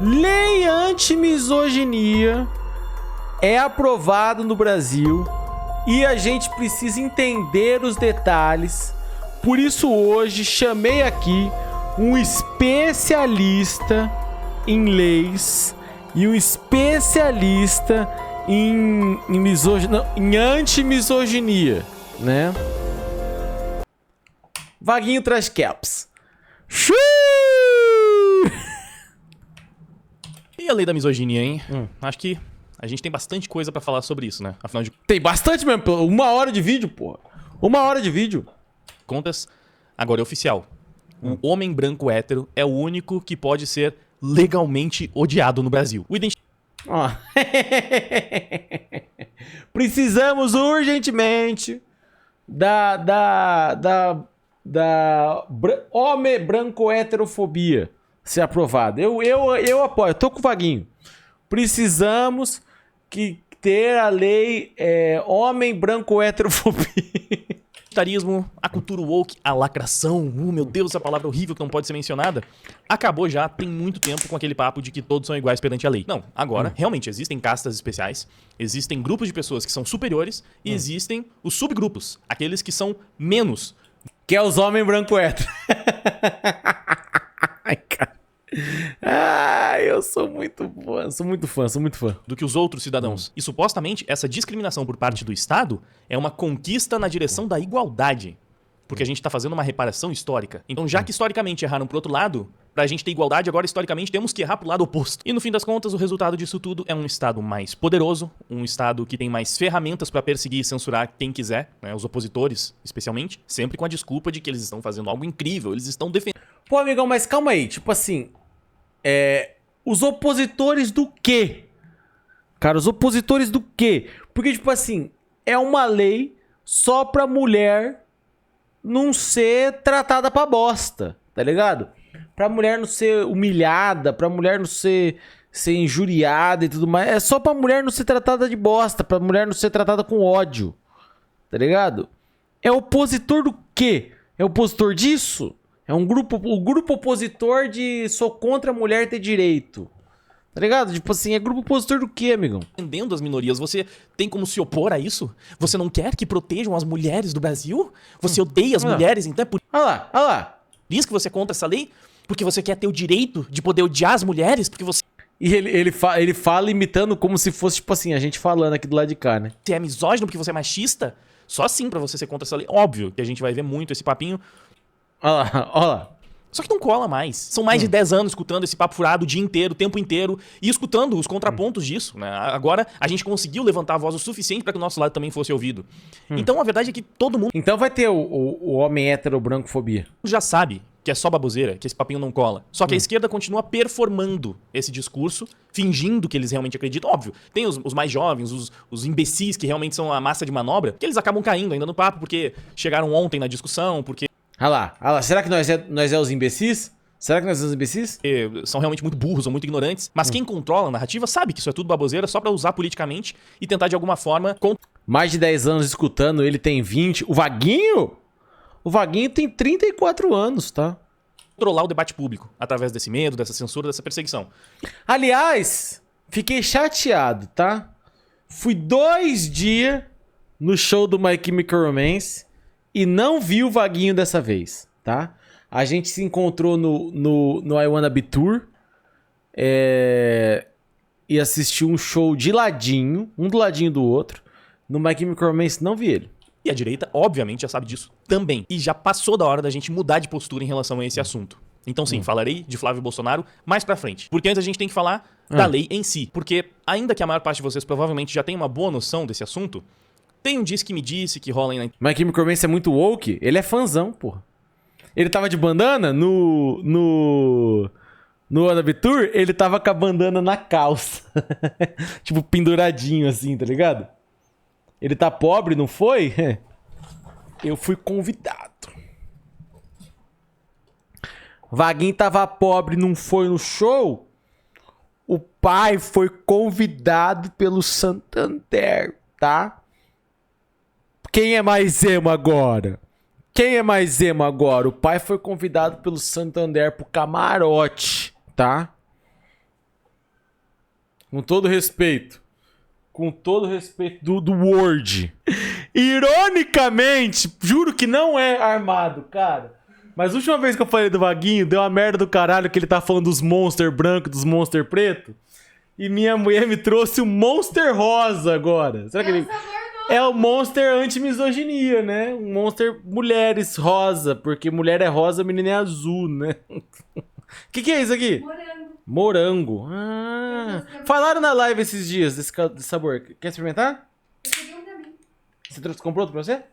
Lei anti-misoginia é aprovada no Brasil e a gente precisa entender os detalhes. Por isso hoje chamei aqui um especialista em leis e um especialista em anti-misoginia, né? Vaguinho traz caps. E a lei da misoginia, hein? Acho que a gente tem bastante coisa pra falar sobre isso, né? Afinal de Tem bastante mesmo. 1 hora de vídeo, porra. 1 hora de vídeo. contas, agora é oficial. O homem branco hétero é o único que pode ser legalmente odiado no Brasil. Ó. Precisamos urgentemente da homem branco heterofobia ser aprovada. Eu apoio, tô com o Vaguinho. Precisamos ter a lei homem branco heterofobia. Etarismo, a cultura woke, a lacração, meu Deus, essa palavra horrível que não pode ser mencionada, acabou já tem muito tempo com aquele papo de que todos são iguais perante a lei. Não, agora, realmente, existem castas especiais, existem grupos de pessoas que são superiores e existem os subgrupos, aqueles que são menos. Que é os homens branco hétero. Ai, cara. Eu sou muito fã. Do que os outros cidadãos. E supostamente essa discriminação por parte do Estado é uma conquista na direção da igualdade. Porque a gente tá fazendo uma reparação histórica. Então, já que historicamente erraram pro outro lado, pra gente ter igualdade, agora historicamente temos que errar pro lado oposto. E no fim das contas, o resultado disso tudo é um Estado mais poderoso, um Estado que tem mais ferramentas pra perseguir e censurar quem quiser, né, os opositores, especialmente, sempre com a desculpa de que eles estão fazendo algo incrível, eles estão defendendo. Pô, amigão, mas calma aí. Tipo assim, os opositores do quê? Cara, os opositores do quê? Porque, tipo assim, é uma lei só pra mulher não ser tratada pra bosta, tá ligado? Pra mulher não ser humilhada, pra mulher não ser injuriada e tudo mais. É só pra mulher não ser tratada de bosta, pra mulher não ser tratada com ódio, tá ligado? É opositor do quê? É opositor disso? É o grupo opositor de sou contra a mulher ter direito. Tá ligado? Tipo assim, é grupo opositor do quê, amigão? Defendendo as minorias, você tem como se opor a isso? Você não quer que protejam as mulheres do Brasil? Você odeia as mulheres, então é por Olha lá. isso que você é contra essa lei? Porque você quer ter o direito de poder odiar as mulheres? Porque você E ele fala imitando como se fosse, tipo assim, a gente falando aqui do lado de cá, né? é misógino, porque você é machista? Só assim pra você ser contra essa lei. Óbvio que a gente vai ver muito esse papinho. Olha lá. Só que não cola mais. São mais de 10 anos escutando esse papo furado o dia inteiro, o tempo inteiro, e escutando os contrapontos disso, né? Agora a gente conseguiu levantar a voz o suficiente pra que o nosso lado também fosse ouvido. Então a verdade é que todo mundo Então vai ter o homem hétero brancofobia. já sabe que é só baboseira, que esse papinho não cola. Só que a esquerda continua performando esse discurso, fingindo que eles realmente acreditam. Óbvio, tem os mais jovens, os imbecis que realmente são a massa de manobra, que eles acabam caindo ainda no papo, porque chegaram ontem na discussão, porque Olha lá. Será que nós é os imbecis? Será que nós somos os imbecis? são realmente muito burros ou muito ignorantes. Mas quem controla a narrativa sabe que isso é tudo baboseira só pra usar politicamente e tentar de alguma forma Mais de 10 anos escutando, ele tem 20. O Vaguinho? O Vaguinho tem 34 anos, tá? controlar o debate público através desse medo, dessa censura, dessa perseguição. Aliás, fiquei chateado, tá? Fui 2 dias no show do My Chemical Romance e não vi o Vaguinho dessa vez, tá? A gente se encontrou no I Wanna Be Tour e assistiu um show de ladinho, um do ladinho do outro. No My Chemical Romance não vi ele. E a direita, obviamente, já sabe disso também. E já passou da hora da gente mudar de postura em relação a esse assunto. Então sim, falarei de Flávio Bolsonaro mais pra frente. Porque antes a gente tem que falar da lei em si. Porque ainda que a maior parte de vocês provavelmente já tenha uma boa noção desse assunto, tem um Diz Que Me Disse que rola aí na My Chemical Romance é muito woke, ele é fãzão, porra. Ele tava de bandana no Wanna Be Tour, ele tava com a bandana na calça. Tipo, penduradinho assim, tá ligado? Ele tá pobre, não foi? Eu fui convidado. Vaguinho tava pobre, não foi no show. O pai foi convidado pelo Santander, tá? Quem é mais emo agora? O pai foi convidado pelo Santander pro camarote, tá? Com todo respeito. Com todo respeito do Word. Ironicamente, juro que não é armado, cara. Mas a última vez que eu falei do Vaguinho, deu uma merda do caralho que ele tá falando dos monster branco, dos monster preto. E minha mulher me trouxe o monster rosa agora. Será que ele... É o monster anti-misoginia, né? Um monster mulheres rosa. Porque mulher é rosa, menina é azul, né? Que é isso aqui? Morango. Ah. Falaram na live esses dias desse sabor. Quer experimentar? Eu peguei um pra mim. Você comprou outro pra você? Tá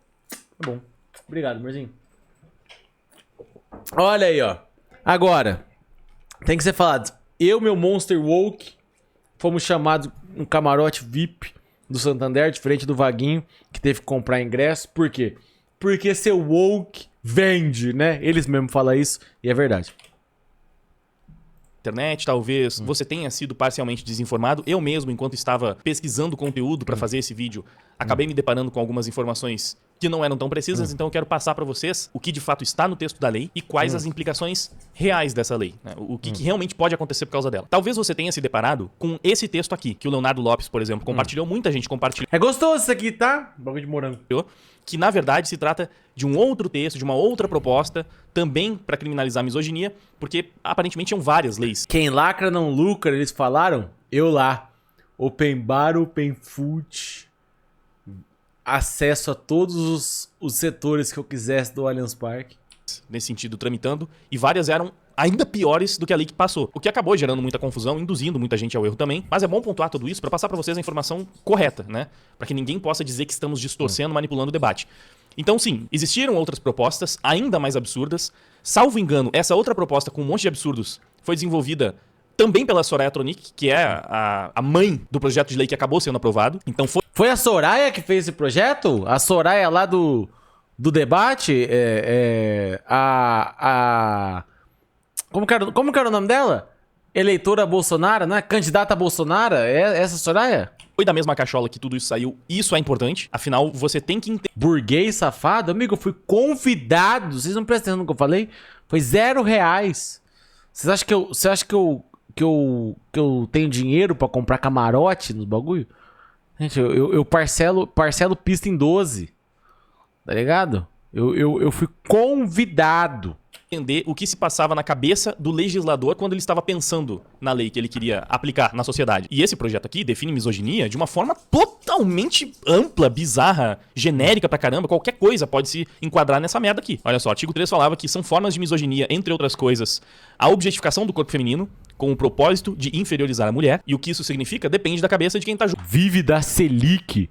bom. Obrigado, amorzinho. Olha aí, ó. Agora, tem que ser falado. Eu, meu Monster Woke, fomos chamados um camarote VIP do Santander, diferente do Vaguinho, que teve que comprar ingresso. Por quê? Porque seu Woke vende, né? Eles mesmos falam isso e é verdade. Internet, talvez você tenha sido parcialmente desinformado. Eu mesmo, enquanto estava pesquisando conteúdo para fazer esse vídeo, acabei me deparando com algumas informações que não eram tão precisas, então eu quero passar para vocês o que de fato está no texto da lei e quais as implicações reais dessa lei, né? O que realmente pode acontecer por causa dela. Talvez você tenha se deparado com esse texto aqui, que o Leonardo Lopes, por exemplo, compartilhou, muita gente compartilhou. É gostoso isso aqui, tá? Bagulho de morango. Que na verdade se trata de um outro texto, de uma outra proposta, também para criminalizar a misoginia, porque aparentemente tinham várias leis. Quem lacra não lucra, eles falaram? Eu lá. Open bar, open food. Acesso a todos os setores que eu quisesse do Allianz Parque. Nesse sentido, tramitando, e várias eram ainda piores do que a lei que passou, o que acabou gerando muita confusão, induzindo muita gente ao erro também, mas é bom pontuar tudo isso para passar para vocês a informação correta, né? Para que ninguém possa dizer que estamos distorcendo, manipulando o debate. Então sim, existiram outras propostas ainda mais absurdas. Salvo engano, essa outra proposta com um monte de absurdos foi desenvolvida também pela Soraya Tronic, que é a mãe do projeto de lei que acabou sendo aprovado. Então Foi a Soraya que fez esse projeto? A Soraya lá do debate? Como que era o nome dela? Eleitora Bolsonaro, né? Candidata a Bolsonaro? É essa Soraya? Foi da mesma cachola que tudo isso saiu. Isso é importante. Afinal, você tem que entender. Burguês safado? Amigo, eu fui convidado. Vocês não prestam atenção no que eu falei? Foi R$0. Vocês acham que eu tenho dinheiro pra comprar camarote nos bagulho? Gente, eu parcelo pista em 12. Tá ligado? Eu fui convidado. Entender o que se passava na cabeça do legislador quando ele estava pensando na lei que ele queria aplicar na sociedade. E esse projeto aqui define misoginia de uma forma totalmente ampla, bizarra, genérica pra caramba. Qualquer coisa pode se enquadrar nessa merda aqui. Olha só, o artigo 3 falava que são formas de misoginia, entre outras coisas, a objetificação do corpo feminino com o propósito de inferiorizar a mulher. E o que isso significa depende da cabeça de quem tá junto. Vive da Selic.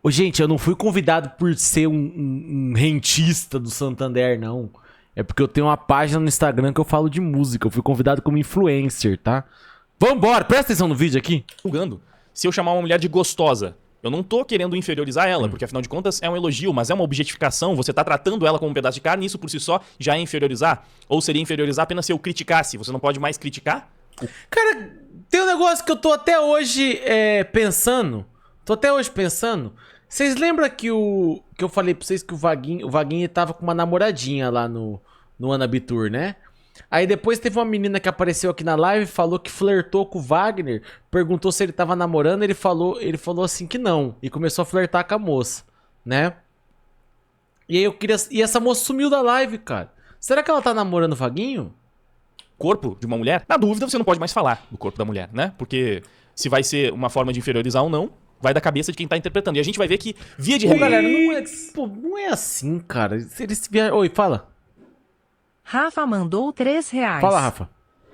Ô, gente, eu não fui convidado por ser um rentista do Santander, não. É porque eu tenho uma página no Instagram que eu falo de música. Eu fui convidado como influencer, tá? Vambora, presta atenção no vídeo aqui. Julgando. Se eu chamar uma mulher de gostosa, eu não tô querendo inferiorizar ela, porque afinal de contas é um elogio, mas é uma objetificação. Você tá tratando ela como um pedaço de carne, e isso por si só já é inferiorizar. Ou seria inferiorizar apenas se eu criticasse. Você não pode mais criticar? Cara, tem um negócio que eu tô até hoje pensando. Vocês lembram que eu falei pra vocês que o Vaguinho tava com uma namoradinha lá no Anabitur, né? Aí depois teve uma menina que apareceu aqui na live, falou que flertou com o Wagner, perguntou se ele tava namorando, ele falou assim que não, e começou a flertar com a moça, né? E aí e essa moça sumiu da live, cara. Será que ela tá namorando o Vaguinho? Corpo de uma mulher? Na dúvida, você não pode mais falar do corpo da mulher, né? Porque se vai ser uma forma de inferiorizar ou não, vai da cabeça de quem tá interpretando. E a gente vai ver que, via de regra... galera, não é assim, cara. Se eles Oi, fala. Rafa mandou R$3. Fala, Rafa.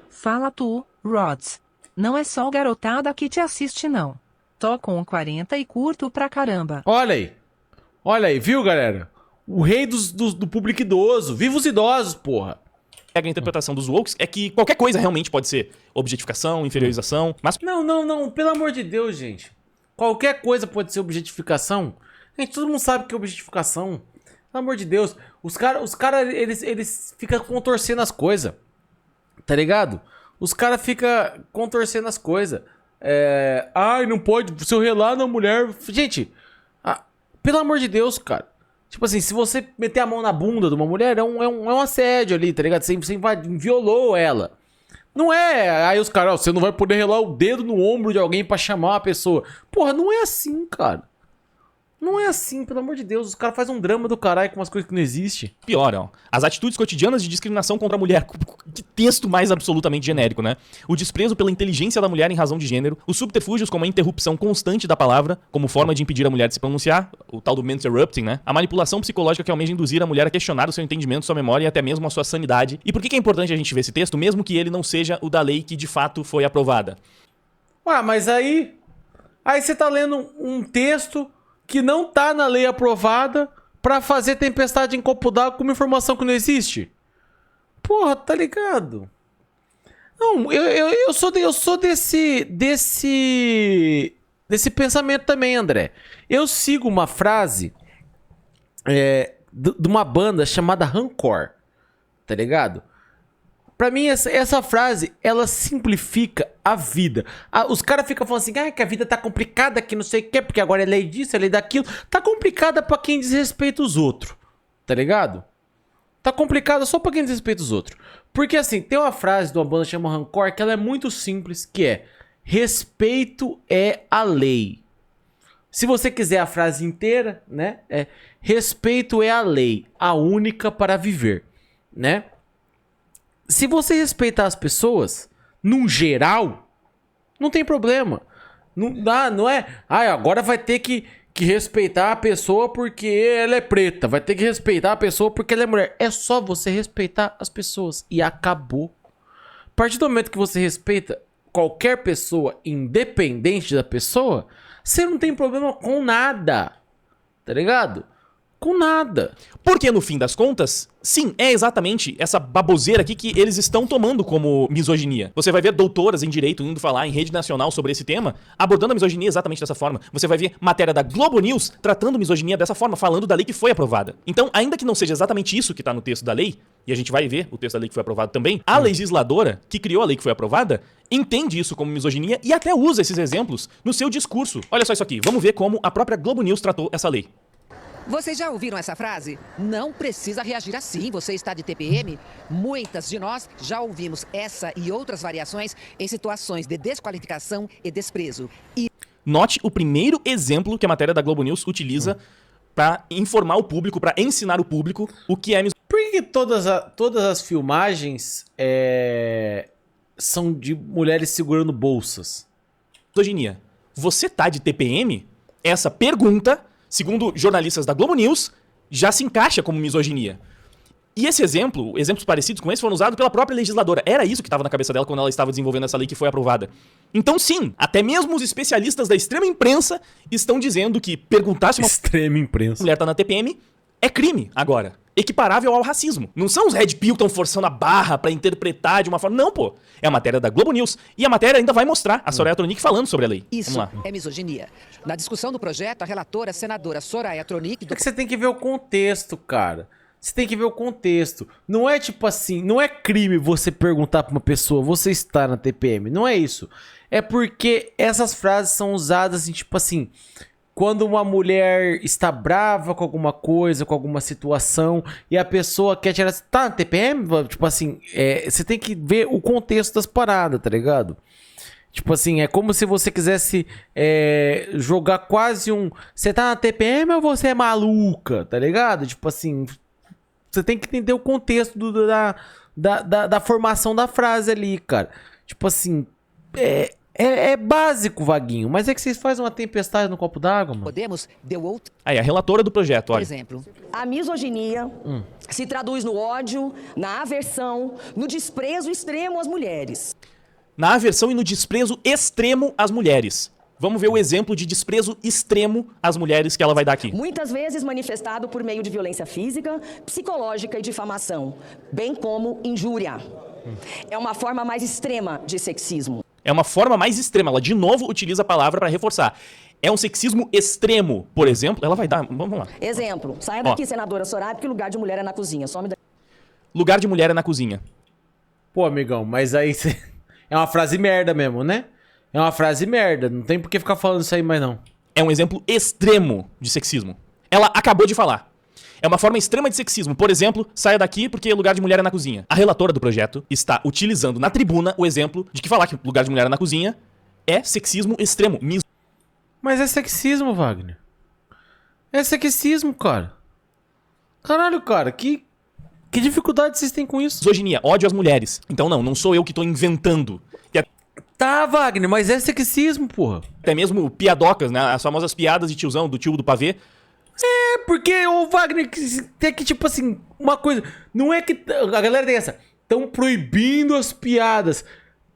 Fala tu, Rods. Não é só garotada que te assiste, não. Tô com 40 e curto pra caramba. Olha aí, viu, galera? O rei do público idoso. Viva os idosos, porra. A interpretação dos wokes é que qualquer coisa realmente pode ser objetificação, inferiorização, mas... Não, pelo amor de Deus, gente. Qualquer coisa pode ser objetificação. Gente, todo mundo sabe que é objetificação. Pelo amor de Deus. Os caras, eles ficam contorcendo as coisas. Tá ligado? Os caras ficam contorcendo as coisas. Ai, não pode. Se eu relar na mulher... Gente, pelo amor de Deus, cara. Tipo assim, se você meter a mão na bunda de uma mulher, é um assédio ali, tá ligado? Você violou ela. Não é, aí os caras, ó, você não vai poder relar o dedo no ombro de alguém pra chamar uma pessoa. Porra, não é assim, cara. Não é assim, pelo amor de Deus. Os caras fazem um drama do caralho com umas coisas que não existem. Pior, ó. As atitudes cotidianas de discriminação contra a mulher. Que texto mais absolutamente genérico, né? O desprezo pela inteligência da mulher em razão de gênero. Os subterfúgios como a interrupção constante da palavra, como forma de impedir a mulher de se pronunciar. O tal do interrupting, né? A manipulação psicológica que almeja induzir a mulher a questionar o seu entendimento, sua memória e até mesmo a sua sanidade. E por que é importante a gente ver esse texto, mesmo que ele não seja o da lei que de fato foi aprovada? Ué, mas aí... Aí você tá lendo um texto que não tá na lei aprovada pra fazer tempestade em copo d'água com uma informação que não existe. Porra, tá ligado? Não, eu sou desse pensamento também, André. Eu sigo uma frase de uma banda chamada Rancor, tá ligado? Pra mim, essa frase, ela simplifica a vida. Os caras ficam falando assim, que a vida tá complicada, que não sei o que, porque agora é lei disso, é lei daquilo. Tá complicada pra quem desrespeita os outros, tá ligado? Tá complicada só pra quem desrespeita os outros. Porque assim, tem uma frase de uma banda chamada Rancor que ela é muito simples, que é: respeito é a lei. Se você quiser a frase inteira, né? É: respeito é a lei, a única para viver, né? Se você respeitar as pessoas, num geral, não tem problema. Não é... agora vai ter que respeitar a pessoa porque ela é preta. Vai ter que respeitar a pessoa porque ela é mulher. É só você respeitar as pessoas. E acabou. A partir do momento que você respeita qualquer pessoa, independente da pessoa, você não tem problema com nada. Tá ligado? Com nada. Porque no fim das contas, sim, é exatamente essa baboseira aqui que eles estão tomando como misoginia. Você vai ver doutoras em direito indo falar em rede nacional sobre esse tema, abordando a misoginia exatamente dessa forma. Você vai ver matéria da Globo News tratando misoginia dessa forma, falando da lei que foi aprovada. Então, ainda que não seja exatamente isso que tá no texto da lei, e a gente vai ver o texto da lei que foi aprovado também, a legisladora que criou a lei que foi aprovada entende isso como misoginia e até usa esses exemplos no seu discurso. Olha só isso aqui, vamos ver como a própria Globo News tratou essa lei. Vocês já ouviram essa frase? Não precisa reagir assim, você está de TPM? Muitas de nós já ouvimos essa e outras variações em situações de desqualificação e desprezo. Note o primeiro exemplo que a matéria da Globo News utiliza para informar o público, para ensinar o público o que é misoginia. Por que todas as filmagens são de mulheres segurando bolsas? Misoginia. Você tá de TPM? Essa pergunta, segundo jornalistas da Globo News, já se encaixa como misoginia. E esse exemplo, exemplos parecidos com esse, foram usados pela própria legisladora. Era isso que estava na cabeça dela quando ela estava desenvolvendo essa lei que foi aprovada. Então sim, até mesmo os especialistas da extrema imprensa estão dizendo que perguntar se uma Extrema imprensa. mulher tá na TPM é crime agora. Equiparável ao racismo. Não são os Red Pill que estão forçando a barra pra interpretar de uma forma... Não, pô. É a matéria da Globo News. E a matéria ainda vai mostrar a Soraya Tronic falando sobre a lei. Isso Vamos lá. é misoginia. Na discussão do projeto, a relatora, a senadora Soraya Tronic... É que você tem que ver o contexto, cara. Você tem que ver o contexto. Não é tipo assim, não é crime você perguntar pra uma pessoa, você está na TPM. Não é isso. É porque essas frases são usadas assim, tipo assim... Quando uma mulher está brava com alguma coisa, com alguma situação, e a pessoa quer tirar... Tá na TPM? Tipo assim, você tem que ver o contexto das paradas, tá ligado? Tipo assim, é como se você quisesse jogar quase um... Você tá na TPM ou você é maluca, tá ligado? Tipo assim, você tem que entender o contexto da formação da frase ali, cara. Tipo assim, é básico, Vaguinho, mas é que vocês fazem uma tempestade no copo d'água, mano. Podemos deu outro Aí, a relatora do projeto, olha. exemplo. A misoginia se traduz no ódio, na aversão, no desprezo extremo às mulheres. Na aversão e no desprezo extremo às mulheres. Vamos ver o exemplo de desprezo extremo às mulheres que ela vai dar aqui. Muitas vezes manifestado por meio de violência física, psicológica e difamação, bem como injúria. É uma forma mais extrema de sexismo. É uma forma mais extrema. Ela, de novo, utiliza a palavra para reforçar. É um sexismo extremo, por exemplo. Ela vai dar... Vamos lá. Exemplo, saia daqui, senadora Soraya, porque o lugar de mulher é na cozinha. Some daqui. Lugar de mulher é na cozinha. Pô, amigão, mas aí você... É uma frase merda mesmo, né? É uma frase merda. Não tem por que ficar falando isso aí mais não. É um exemplo extremo de sexismo. Ela acabou de falar. É uma forma extrema de sexismo. Por exemplo, saia daqui porque lugar de mulher é na cozinha. A relatora do projeto está utilizando na tribuna o exemplo de que falar que lugar de mulher é na cozinha é sexismo extremo. Mas é sexismo, Wagner. É sexismo, cara. Caralho, cara, que dificuldade vocês têm com isso? Misoginia, ódio às mulheres. Então não sou eu que tô inventando. E Tá, Wagner, mas é sexismo, porra. até mesmo piadocas, né? As famosas piadas de tiozão, do tio do pavê. É porque, ô Wagner, tem que, tipo assim, uma coisa. Não é que. A galera tem essa. Estão proibindo as piadas.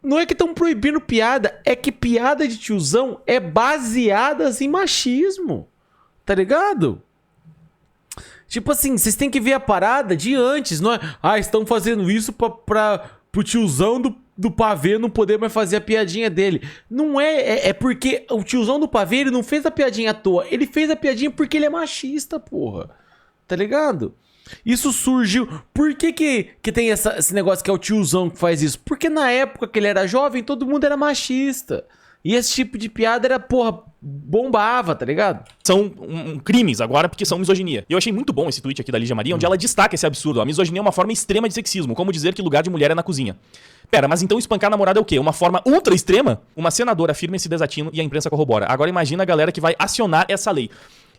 Não é que estão proibindo piada, é que piada de tiozão é baseadas em machismo. Tá ligado? Tipo assim, vocês têm que ver a parada de antes, não é? Ah, estão fazendo isso pro tiozão do pavê não poder mais fazer a piadinha dele. Não é porque o tiozão do pavê, ele não fez a piadinha à toa. Ele fez a piadinha porque ele é machista, porra. Tá ligado? Isso surgiu... Por que tem esse negócio que é o tiozão que faz isso? Porque na época que ele era jovem, todo mundo era machista. E esse tipo de piada era, porra, bombava, tá ligado? São crimes agora porque são misoginia. E eu achei muito bom esse tweet aqui da Lígia Maria, onde ela destaca esse absurdo. A misoginia é uma forma extrema de sexismo, como dizer que lugar de mulher é na cozinha. Pera, mas então espancar a namorada é o quê? Uma forma ultra extrema? Uma senadora afirma esse desatino e a imprensa corrobora. Agora imagina a galera que vai acionar essa lei.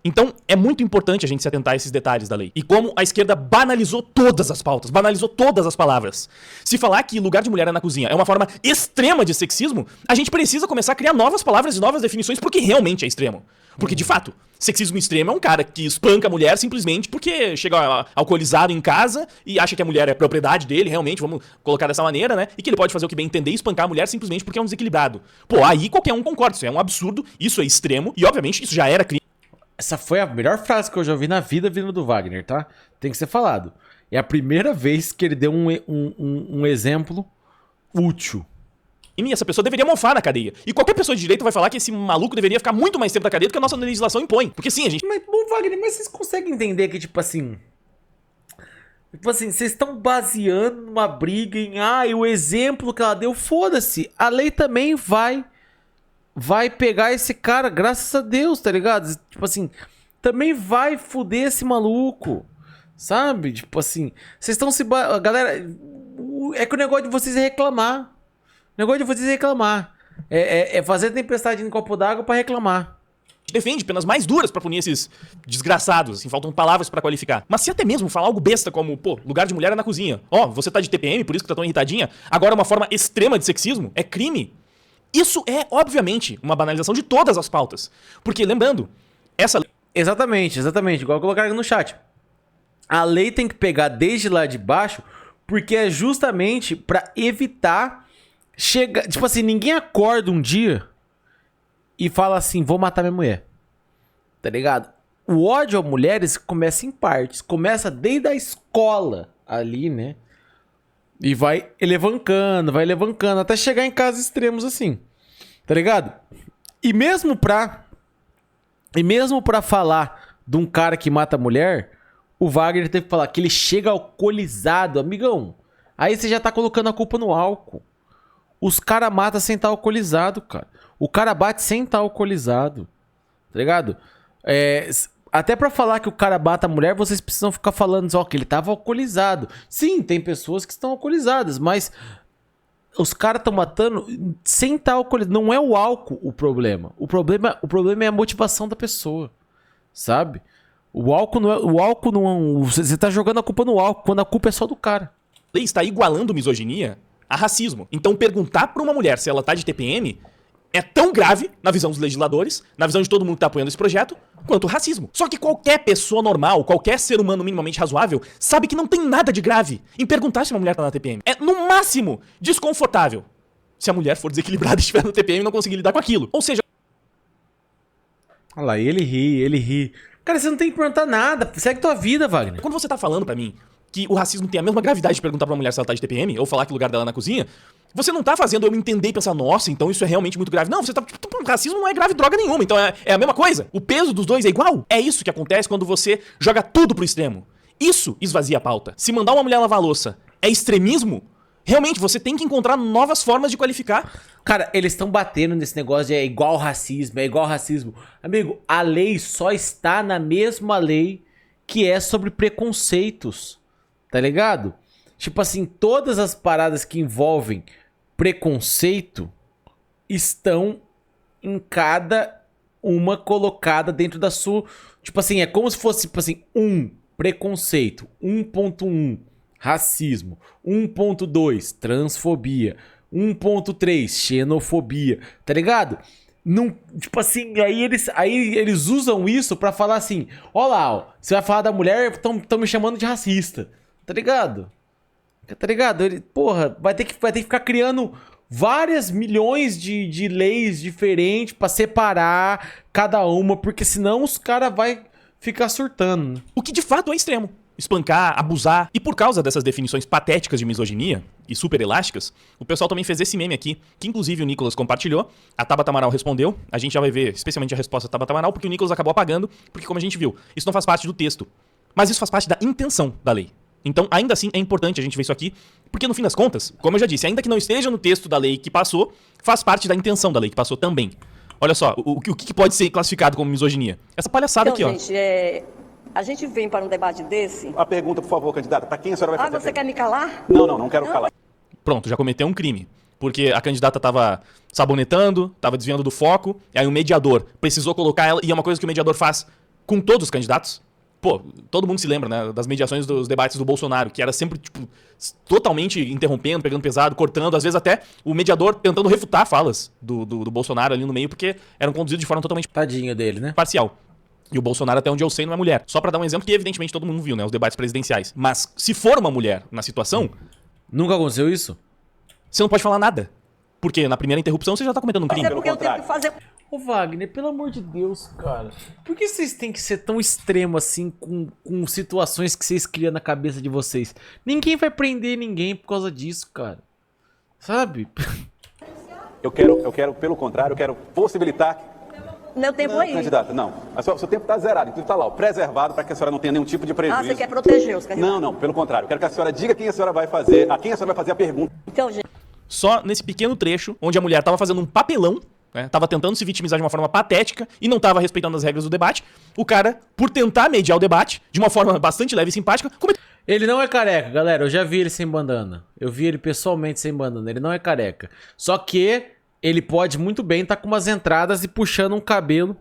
Então, é muito importante a gente se atentar a esses detalhes da lei. E como a esquerda banalizou todas as pautas, banalizou todas as palavras. Se falar que lugar de mulher é na cozinha é uma forma extrema de sexismo, a gente precisa começar a criar novas palavras e novas definições porque realmente é extremo. Porque, de fato, sexismo extremo é um cara que espanca a mulher simplesmente porque chega alcoolizado em casa e acha que a mulher é propriedade dele, realmente, vamos colocar dessa maneira, né? E que ele pode fazer o que bem entender e espancar a mulher simplesmente porque é um desequilibrado. Pô, aí qualquer um concorda, isso é um absurdo, isso é extremo e, obviamente, isso já era crime. Essa foi a melhor frase que eu já ouvi na vida vindo do Wagner, tá? Tem que ser falado. É a primeira vez que ele deu um exemplo útil. E essa pessoa deveria mofar na cadeia. E qualquer pessoa de direito vai falar que esse maluco deveria ficar muito mais tempo na cadeia do que a nossa legislação impõe. Porque sim, a gente... Mas, bom, Wagner, mas vocês conseguem entender que, tipo assim... Tipo assim, vocês estão baseando numa briga em... Ah, e o exemplo que ela deu, foda-se. A lei também vai pegar esse cara, graças a Deus, tá ligado? Tipo assim, também vai foder esse maluco, sabe? Tipo assim, vocês estão se... Galera, é que o negócio de vocês é reclamar. O negócio de vocês é reclamar. É fazer tempestade em copo d'água pra reclamar. defende penas mais duras pra punir esses desgraçados, assim, faltam palavras pra qualificar. Mas se até mesmo falar algo besta como, pô, lugar de mulher é na cozinha. Ó, você tá de TPM, por isso que tá tão irritadinha. Agora uma forma extrema de sexismo é crime. Isso é, obviamente, uma banalização de todas as pautas. Porque, lembrando, essa... Exatamente, igual colocaram no chat. A lei tem que pegar desde lá de baixo, porque é justamente pra evitar chegar... Tipo assim, ninguém acorda um dia e fala assim, vou matar minha mulher. Tá ligado? O ódio a mulheres começa em partes. Começa desde a escola ali, né? E vai elevando, até chegar em casos extremos assim. Tá ligado? E mesmo pra falar de um cara que mata a mulher, o Wagner teve que falar que ele chega alcoolizado, amigão. Aí você já tá colocando a culpa no álcool. Os caras matam sem estar alcoolizado, cara. O cara bate sem estar alcoolizado. Tá ligado? Até pra falar que o cara bate a mulher, vocês precisam ficar falando ó, que ele tava alcoolizado. Sim, tem pessoas que estão alcoolizadas, mas os caras estão matando sem estar alcoolizado. Não é o álcool o problema. O problema é a motivação da pessoa. Sabe? O álcool não é. Você tá jogando a culpa no álcool, quando a culpa é só do cara. A lei está igualando misoginia a racismo. Então perguntar pra uma mulher se ela tá de TPM é tão grave, na visão dos legisladores, na visão de todo mundo que tá apoiando esse projeto, quanto o racismo. Só que qualquer pessoa normal, qualquer ser humano minimamente razoável, sabe que não tem nada de grave em perguntar se uma mulher tá na TPM. É, no máximo, desconfortável se a mulher for desequilibrada e estiver no TPM e não conseguir lidar com aquilo. Ou seja... Olha lá, ele ri. Cara, você não tem que perguntar nada. Segue tua vida, Wagner. Quando você tá falando pra mim que o racismo tem a mesma gravidade de perguntar pra uma mulher se ela tá de TPM, ou falar que o lugar dela é na cozinha, você não tá fazendo eu me entender e pensar, nossa, então isso é realmente muito grave. Não, você tá... racismo não é grave droga nenhuma, então é a mesma coisa. O peso dos dois é igual. É isso que acontece quando você joga tudo pro extremo. Isso esvazia a pauta. Se mandar uma mulher lavar a louça é extremismo, realmente você tem que encontrar novas formas de qualificar. Cara, eles estão batendo nesse negócio de é igual racismo. Amigo, a lei só está na mesma lei que é sobre preconceitos, tá ligado? Tipo assim, todas as paradas que envolvem preconceito estão em cada uma colocada dentro da sua... Tipo assim, é como se fosse, tipo assim, preconceito, 1.1, racismo, 1.2, transfobia, 1.3, xenofobia, tá ligado? Não, tipo assim, aí eles usam isso pra falar assim, ó lá, ó, você vai falar da mulher, tão me chamando de racista, tá ligado? Tá ligado? Ele, porra, vai ter que ficar criando várias milhões de leis diferentes pra separar cada uma, porque senão os caras vai ficar surtando, né? O que de fato é extremo. Espancar, abusar. E por causa dessas definições patéticas de misoginia e super elásticas, o pessoal também fez esse meme aqui, que inclusive o Nicolas compartilhou, a Tabata Amaral respondeu, a gente já vai ver especialmente a resposta da Tabata Amaral, porque o Nicolas acabou apagando, porque como a gente viu, isso não faz parte do texto, mas isso faz parte da intenção da lei. Então, ainda assim, é importante a gente ver isso aqui, porque no fim das contas, como eu já disse, ainda que não esteja no texto da lei que passou, faz parte da intenção da lei que passou também. Olha só, o que pode ser classificado como misoginia? Essa palhaçada Então, aqui, gente, a gente vem para um debate desse... A pergunta, por favor, candidata, para quem a senhora vai fazer? você quer me calar? Não quero calar. Pronto, já cometeu um crime. Porque a candidata tava sabonetando, tava desviando do foco, e aí o mediador precisou colocar ela, e é uma coisa que o mediador faz com todos os candidatos. Pô, todo mundo se lembra, né, das mediações dos debates do Bolsonaro, que era sempre, tipo, totalmente interrompendo, pegando pesado, cortando, às vezes até o mediador tentando refutar falas do Bolsonaro ali no meio, porque eram conduzidos de forma totalmente Tadinho dele, né? parcial. E o Bolsonaro, até onde eu sei, não é mulher. Só pra dar um exemplo que, evidentemente, todo mundo viu, né, os debates presidenciais. Mas, se for uma mulher na situação, Nunca aconteceu isso? você não pode falar nada. Porque na primeira interrupção você já tá cometendo um crime. É porque eu tenho que fazer... Ô Wagner, pelo amor de Deus, cara. Por que vocês têm que ser tão extremo assim com situações que vocês criam na cabeça de vocês? Ninguém vai prender ninguém por causa disso, cara. Sabe? Eu quero, pelo contrário, eu quero possibilitar... Meu tempo Não, aí. candidata, não. O seu tempo está zerado, então está lá, ó, preservado para que a senhora não tenha nenhum tipo de prejuízo. você quer proteger os candidatos? Não, pelo contrário. Eu quero que a senhora diga quem a senhora vai fazer, a quem a senhora vai fazer a pergunta. Então, gente... Só nesse pequeno trecho, onde a mulher tava fazendo um papelão, né, tava tentando se vitimizar de uma forma patética e não tava respeitando as regras do debate, o cara, por tentar mediar o debate, de uma forma bastante leve e simpática, cometeu... Ele não é careca, galera. Eu já vi ele sem bandana. Eu vi ele pessoalmente sem bandana. Ele não é careca. Só que ele pode muito bem estar com umas entradas e puxando um cabelo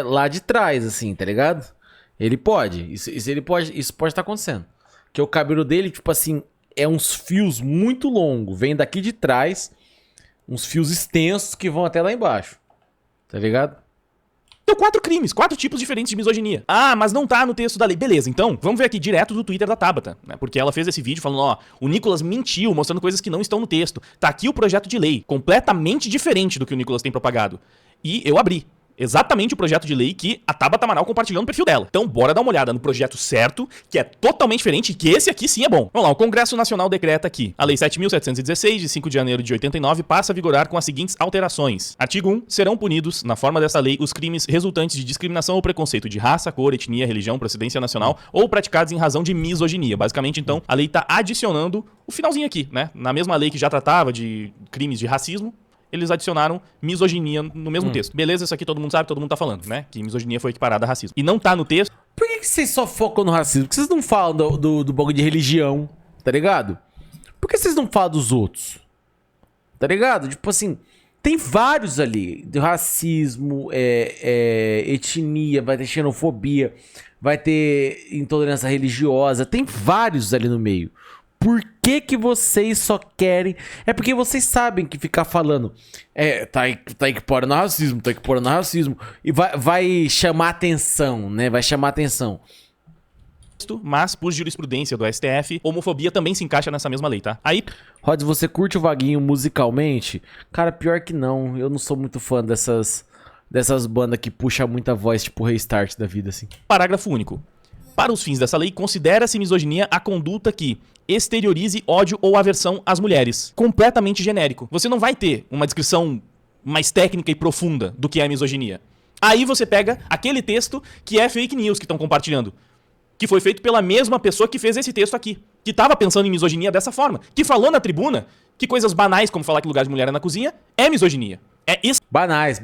lá de trás, assim, tá ligado? Ele pode. Isso pode estar acontecendo. Que o cabelo dele, tipo assim, é uns fios muito longos. Vem daqui de trás, uns fios extensos que vão até lá embaixo. Tá ligado? Então, 4 crimes, 4 tipos diferentes de misoginia. Ah, mas não tá no texto da lei. Beleza, então, vamos ver aqui direto do Twitter da Tabata, né? Porque ela fez esse vídeo falando, ó, o Nicolas mentiu, mostrando coisas que não estão no texto. Tá aqui o projeto de lei, completamente diferente do que o Nicolas tem propagado. E eu abri exatamente o projeto de lei que a Tabata Amaral compartilhou no perfil dela. Então, bora dar uma olhada no projeto certo, que é totalmente diferente e que esse aqui sim é bom. Vamos lá, o Congresso Nacional decreta aqui. A Lei 7.716, de 5 de janeiro de 89, passa a vigorar com as seguintes alterações. Artigo 1. Serão punidos, na forma dessa lei, os crimes resultantes de discriminação ou preconceito de raça, cor, etnia, religião, procedência nacional ou praticados em razão de misoginia. Basicamente, então, a lei tá adicionando o finalzinho aqui, né? Na mesma lei que já tratava de crimes de racismo, eles adicionaram misoginia no mesmo texto. Beleza, isso aqui todo mundo sabe, todo mundo tá falando, né? Que misoginia foi equiparada a racismo. E não tá no texto. Por que vocês só focam no racismo? Por que vocês não falam do bagulho de religião? Tá ligado? Por que vocês não falam dos outros? Tá ligado? Tipo assim, tem vários ali. Do racismo, etnia, vai ter xenofobia, vai ter intolerância religiosa. Tem vários ali no meio. Por que vocês só querem... É porque vocês sabem que ficar falando... tá equiparando racismo, tá equiparando racismo. E vai chamar atenção, né? Vai chamar atenção. Mas, por jurisprudência do STF, homofobia também se encaixa nessa mesma lei, tá? Aí... Rods, você curte o Vaguinho musicalmente? Cara, pior que não. Eu não sou muito fã dessas bandas que puxam muita voz, tipo Restart da vida, assim. Parágrafo único. Para os fins dessa lei, considera-se misoginia a conduta que exteriorize ódio ou aversão às mulheres. Completamente genérico. Você não vai ter uma descrição mais técnica e profunda do que é misoginia. Aí você pega aquele texto que é fake news que estão compartilhando. Que foi feito pela mesma pessoa que fez esse texto aqui. Que estava pensando em misoginia dessa forma. Que falou na tribuna que coisas banais, como falar que lugar de mulher é na cozinha, é misoginia. É Banais.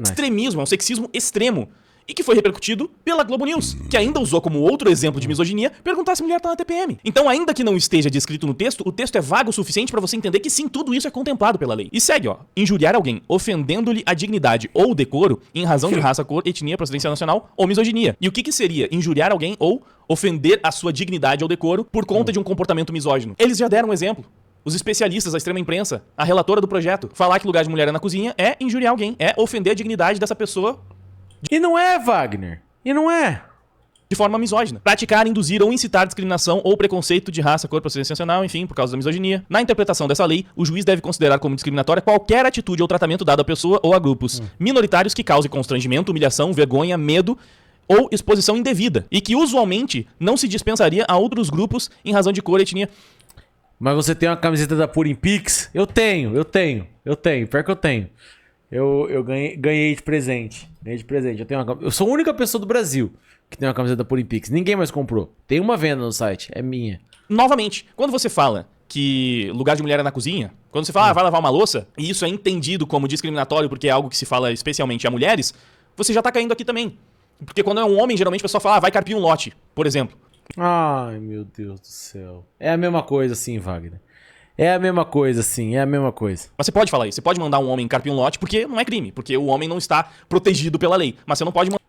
extremismo, é um sexismo extremo. e que foi repercutido pela Globo News, que ainda usou como outro exemplo de misoginia perguntar se a mulher tá na TPM. Então, ainda que não esteja descrito no texto, o texto é vago o suficiente pra você entender que sim, tudo isso é contemplado pela lei. E segue, ó. Injuriar alguém, ofendendo-lhe a dignidade ou o decoro em razão de raça, cor, etnia, procedência nacional ou misoginia. E o que seria injuriar alguém ou ofender a sua dignidade ou decoro por conta de um comportamento misógino? Eles já deram um exemplo. Os especialistas, a extrema imprensa, a relatora do projeto, falar que lugar de mulher é na cozinha é injuriar alguém, é ofender a dignidade dessa pessoa E não é, Wagner. E não é. de forma misógina. Praticar, induzir ou incitar discriminação ou preconceito de raça, cor, procedência nacional, enfim, por causa da misoginia. Na interpretação dessa lei, o juiz deve considerar como discriminatória qualquer atitude ou tratamento dado à pessoa ou a grupos minoritários que cause constrangimento, humilhação, vergonha, medo ou exposição indevida, e que usualmente não se dispensaria a outros grupos em razão de cor, etnia. Mas você tem uma camiseta da Purim Pix? Eu tenho. Pior que eu tenho. Eu ganhei de presente. Eu sou a única pessoa do Brasil que tem uma camiseta da Purim Pix. Ninguém mais comprou. Tem uma venda no site. É minha. Novamente, quando você fala que lugar de mulher é na cozinha, quando você fala, vai lavar uma louça, e isso é entendido como discriminatório porque é algo que se fala especialmente a mulheres, você já tá caindo aqui também. Porque quando é um homem, geralmente a pessoa fala, vai carpir um lote, por exemplo. Ai, meu Deus do céu. É a mesma coisa sim, Wagner. É a mesma coisa sim, é a mesma coisa. Mas você pode falar isso, você pode mandar um homem carpir um lote porque não é crime, porque o homem não está protegido pela lei. Mas você não pode mandar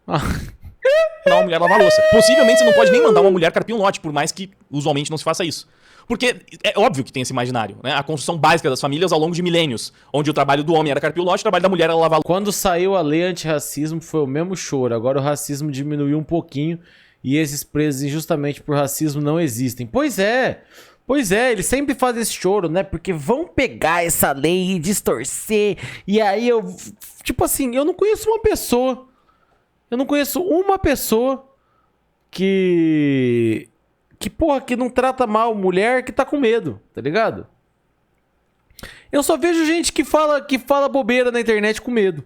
uma mulher lavar louça. Possivelmente você não pode nem mandar uma mulher carpir um lote, por mais que usualmente não se faça isso. Porque é óbvio que tem esse imaginário, né? A construção básica das famílias ao longo de milênios, onde o trabalho do homem era carpir o lote, o trabalho da mulher era lavar louça. Quando saiu a lei antirracismo foi o mesmo choro. Agora o racismo diminuiu um pouquinho e esses presos injustamente por racismo não existem. Pois é, eles sempre fazem esse choro, né? Porque vão pegar essa lei e distorcer. E aí eu... Tipo assim, eu não conheço uma pessoa que não trata mal mulher que tá com medo, tá ligado? Eu só vejo gente que fala bobeira na internet com medo.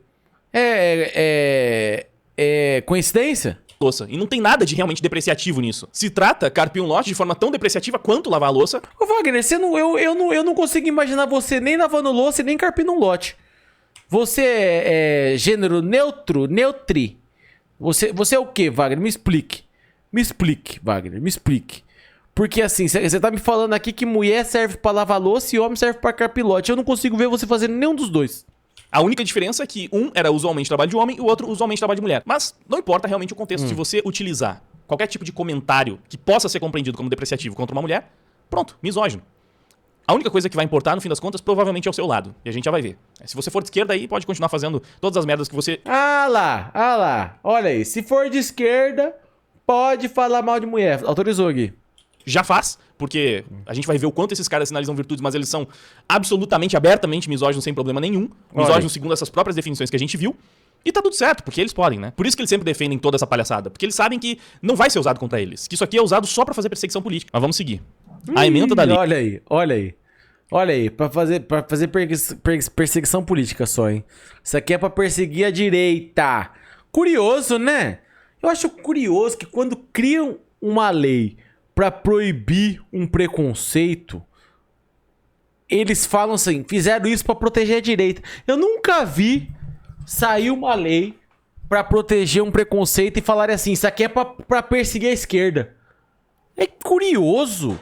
É coincidência? Louça. E não tem nada de realmente depreciativo nisso. Se trata carpir um lote de forma tão depreciativa quanto lavar a louça. Ô Wagner, eu não consigo imaginar você nem lavando louça e nem carpindo um lote. Você é gênero neutri. Você é o quê, Wagner? Me explique, Wagner, me explique. Porque assim, você tá me falando aqui que mulher serve pra lavar louça e homem serve pra carpir lote. Eu não consigo ver você fazendo nenhum dos dois. A única diferença é que um era usualmente trabalho de homem e o outro usualmente trabalho de mulher. Mas não importa realmente o contexto. Se você utilizar qualquer tipo de comentário que possa ser compreendido como depreciativo contra uma mulher, pronto, misógino. A única coisa que vai importar, no fim das contas, provavelmente é o seu lado. E a gente já vai ver. Se você for de esquerda aí, pode continuar fazendo todas as merdas que você... Ah lá. Olha aí, se for de esquerda, pode falar mal de mulher. Autorizou aqui. Já faz, porque a gente vai ver o quanto esses caras sinalizam virtudes, mas eles são absolutamente, abertamente misóginos sem problema nenhum. Misóginos segundo essas próprias definições que a gente viu. E tá tudo certo, porque eles podem, né? Por isso que eles sempre defendem toda essa palhaçada. Porque eles sabem que não vai ser usado contra eles. Que isso aqui é usado só pra fazer perseguição política. Mas vamos seguir. A emenda da lei. Olha aí, pra fazer perseguição política só, hein? Isso aqui é pra perseguir a direita. Curioso, né? Eu acho curioso que quando criam uma lei pra proibir um preconceito, eles falam assim, fizeram isso pra proteger a direita. Eu nunca vi sair uma lei pra proteger um preconceito e falarem assim, isso aqui é pra perseguir a esquerda. É curioso.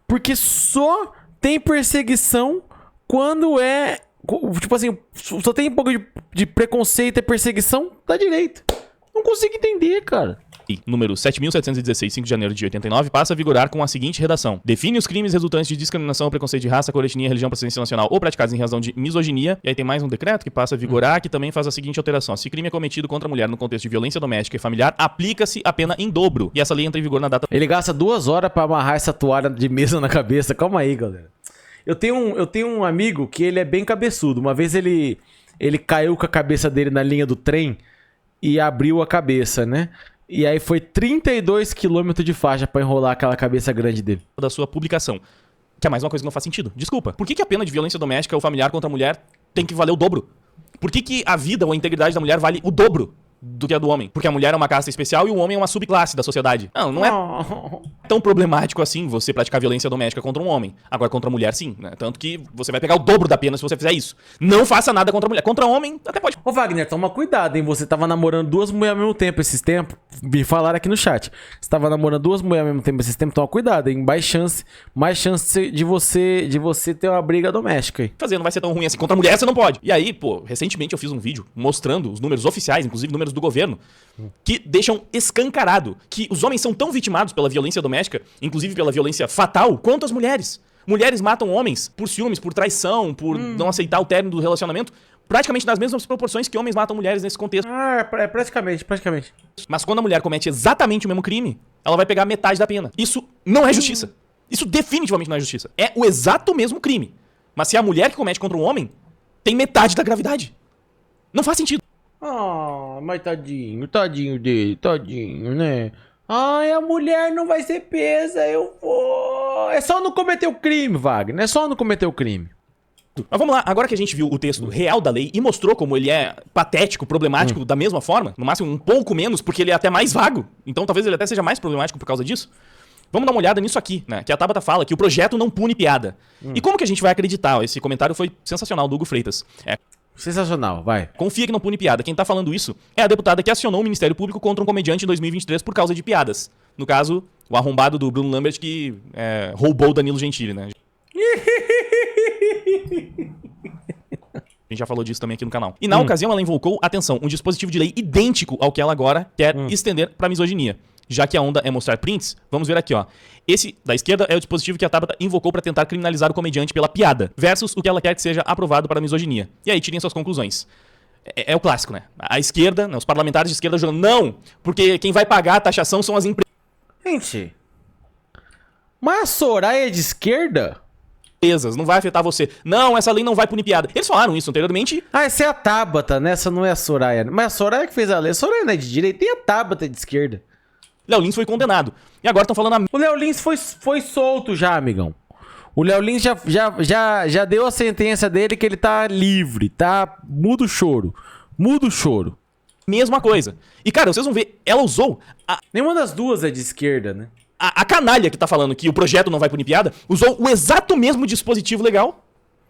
Porque só tem perseguição quando é... Tipo assim, só tem um pouco de preconceito e perseguição da direita. Não consigo entender, cara. Número 7.716, 5 de janeiro de 89, passa a vigorar com a seguinte redação. Define os crimes resultantes de discriminação ou preconceito de raça, cor, etnia, religião, procedência nacional ou praticados em razão de misoginia. E aí tem mais um decreto que passa a vigorar, que também faz a seguinte alteração. Se crime é cometido contra a mulher no contexto de violência doméstica e familiar, aplica-se a pena em dobro. E essa lei entra em vigor na data... Ele gasta 2 horas pra amarrar essa toalha de mesa na cabeça. Calma aí, galera. Eu tenho um amigo que ele é bem cabeçudo. Uma vez ele caiu com a cabeça dele na linha do trem e abriu a cabeça, né? E aí foi 32 km de faixa pra enrolar aquela cabeça grande dele. Da sua publicação. Que é mais uma coisa que não faz sentido. Desculpa. Por que a pena de violência doméstica ou familiar contra a mulher tem que valer o dobro? Por que a vida ou a integridade da mulher vale o dobro do que a do homem. Porque a mulher é uma casta especial e o homem é uma subclasse da sociedade. Não é tão problemático assim você praticar violência doméstica contra um homem. Agora, contra a mulher, sim, né? Tanto que você vai pegar o dobro da pena se você fizer isso. Não faça nada contra a mulher. Contra homem, até pode. Ô Wagner, toma cuidado, hein? Você tava namorando duas mulheres ao mesmo tempo esses tempos. Me falaram aqui no chat. Você tava namorando duas mulheres ao mesmo tempo esses tempos. Toma cuidado, hein? Mais chance de você ter uma briga doméstica aí. Fazer, não vai ser tão ruim assim. Contra a mulher você não pode. E aí, pô, recentemente eu fiz um vídeo mostrando os números oficiais, inclusive números do governo, que deixam escancarado que os homens são tão vitimados pela violência doméstica, inclusive pela violência fatal, quanto as mulheres. Mulheres matam homens por ciúmes, por traição, por não aceitar o término do relacionamento, praticamente nas mesmas proporções que homens matam mulheres nesse contexto. Praticamente. Mas quando a mulher comete exatamente o mesmo crime, ela vai pegar metade da pena. Isso não é justiça. Isso definitivamente não é justiça. É o exato mesmo crime. Mas se é a mulher que comete contra um homem, tem metade da gravidade. Não faz sentido. Mas tadinho dele, né? Ai, a mulher não vai ser presa, eu vou... É só não cometer o crime, Wagner, é só não cometer o crime. Mas vamos lá, agora que a gente viu o texto real da lei e mostrou como ele é patético, problemático da mesma forma, no máximo um pouco menos, porque ele é até mais vago, então talvez ele até seja mais problemático por causa disso, vamos dar uma olhada nisso aqui, né? Que a Tabata fala que o projeto não pune piada. E como que a gente vai acreditar? Esse comentário foi sensacional do Hugo Freitas. Sensacional, vai. Confia que não pune piada. Quem tá falando isso é a deputada que acionou o Ministério Público contra um comediante em 2023 por causa de piadas. No caso, o arrombado do Bruno Lambert que roubou o Danilo Gentili, né? A gente já falou disso também aqui no canal. E na ocasião ela invocou, atenção, um dispositivo de lei idêntico ao que ela agora quer estender pra misoginia. Já que a onda é mostrar prints, vamos ver aqui, ó. Esse da esquerda é o dispositivo que a Tabata invocou pra tentar criminalizar o comediante pela piada, versus o que ela quer que seja aprovado para a misoginia. E aí, tirem suas conclusões. É o clássico, né? A esquerda, né, os parlamentares de esquerda jogando, não, porque quem vai pagar a taxação são as empresas. Gente, mas a Soraya é de esquerda? Não vai afetar você. Não, essa lei não vai punir piada. Eles falaram isso anteriormente. Essa é a Tabata, né? Essa não é a Soraya. Mas a Soraya que fez a lei. A Soraya não é de direita e a Tabata é de esquerda. Léo Lins foi condenado. E agora estão falando O Léo Lins foi solto já, amigão. O Léo Lins já deu a sentença dele que ele tá livre, tá? Muda o choro. mesma coisa. E, cara, vocês vão ver, ela usou... Nenhuma das duas é de esquerda, né? A canalha que tá falando que o projeto não vai punir piada, usou o exato mesmo dispositivo legal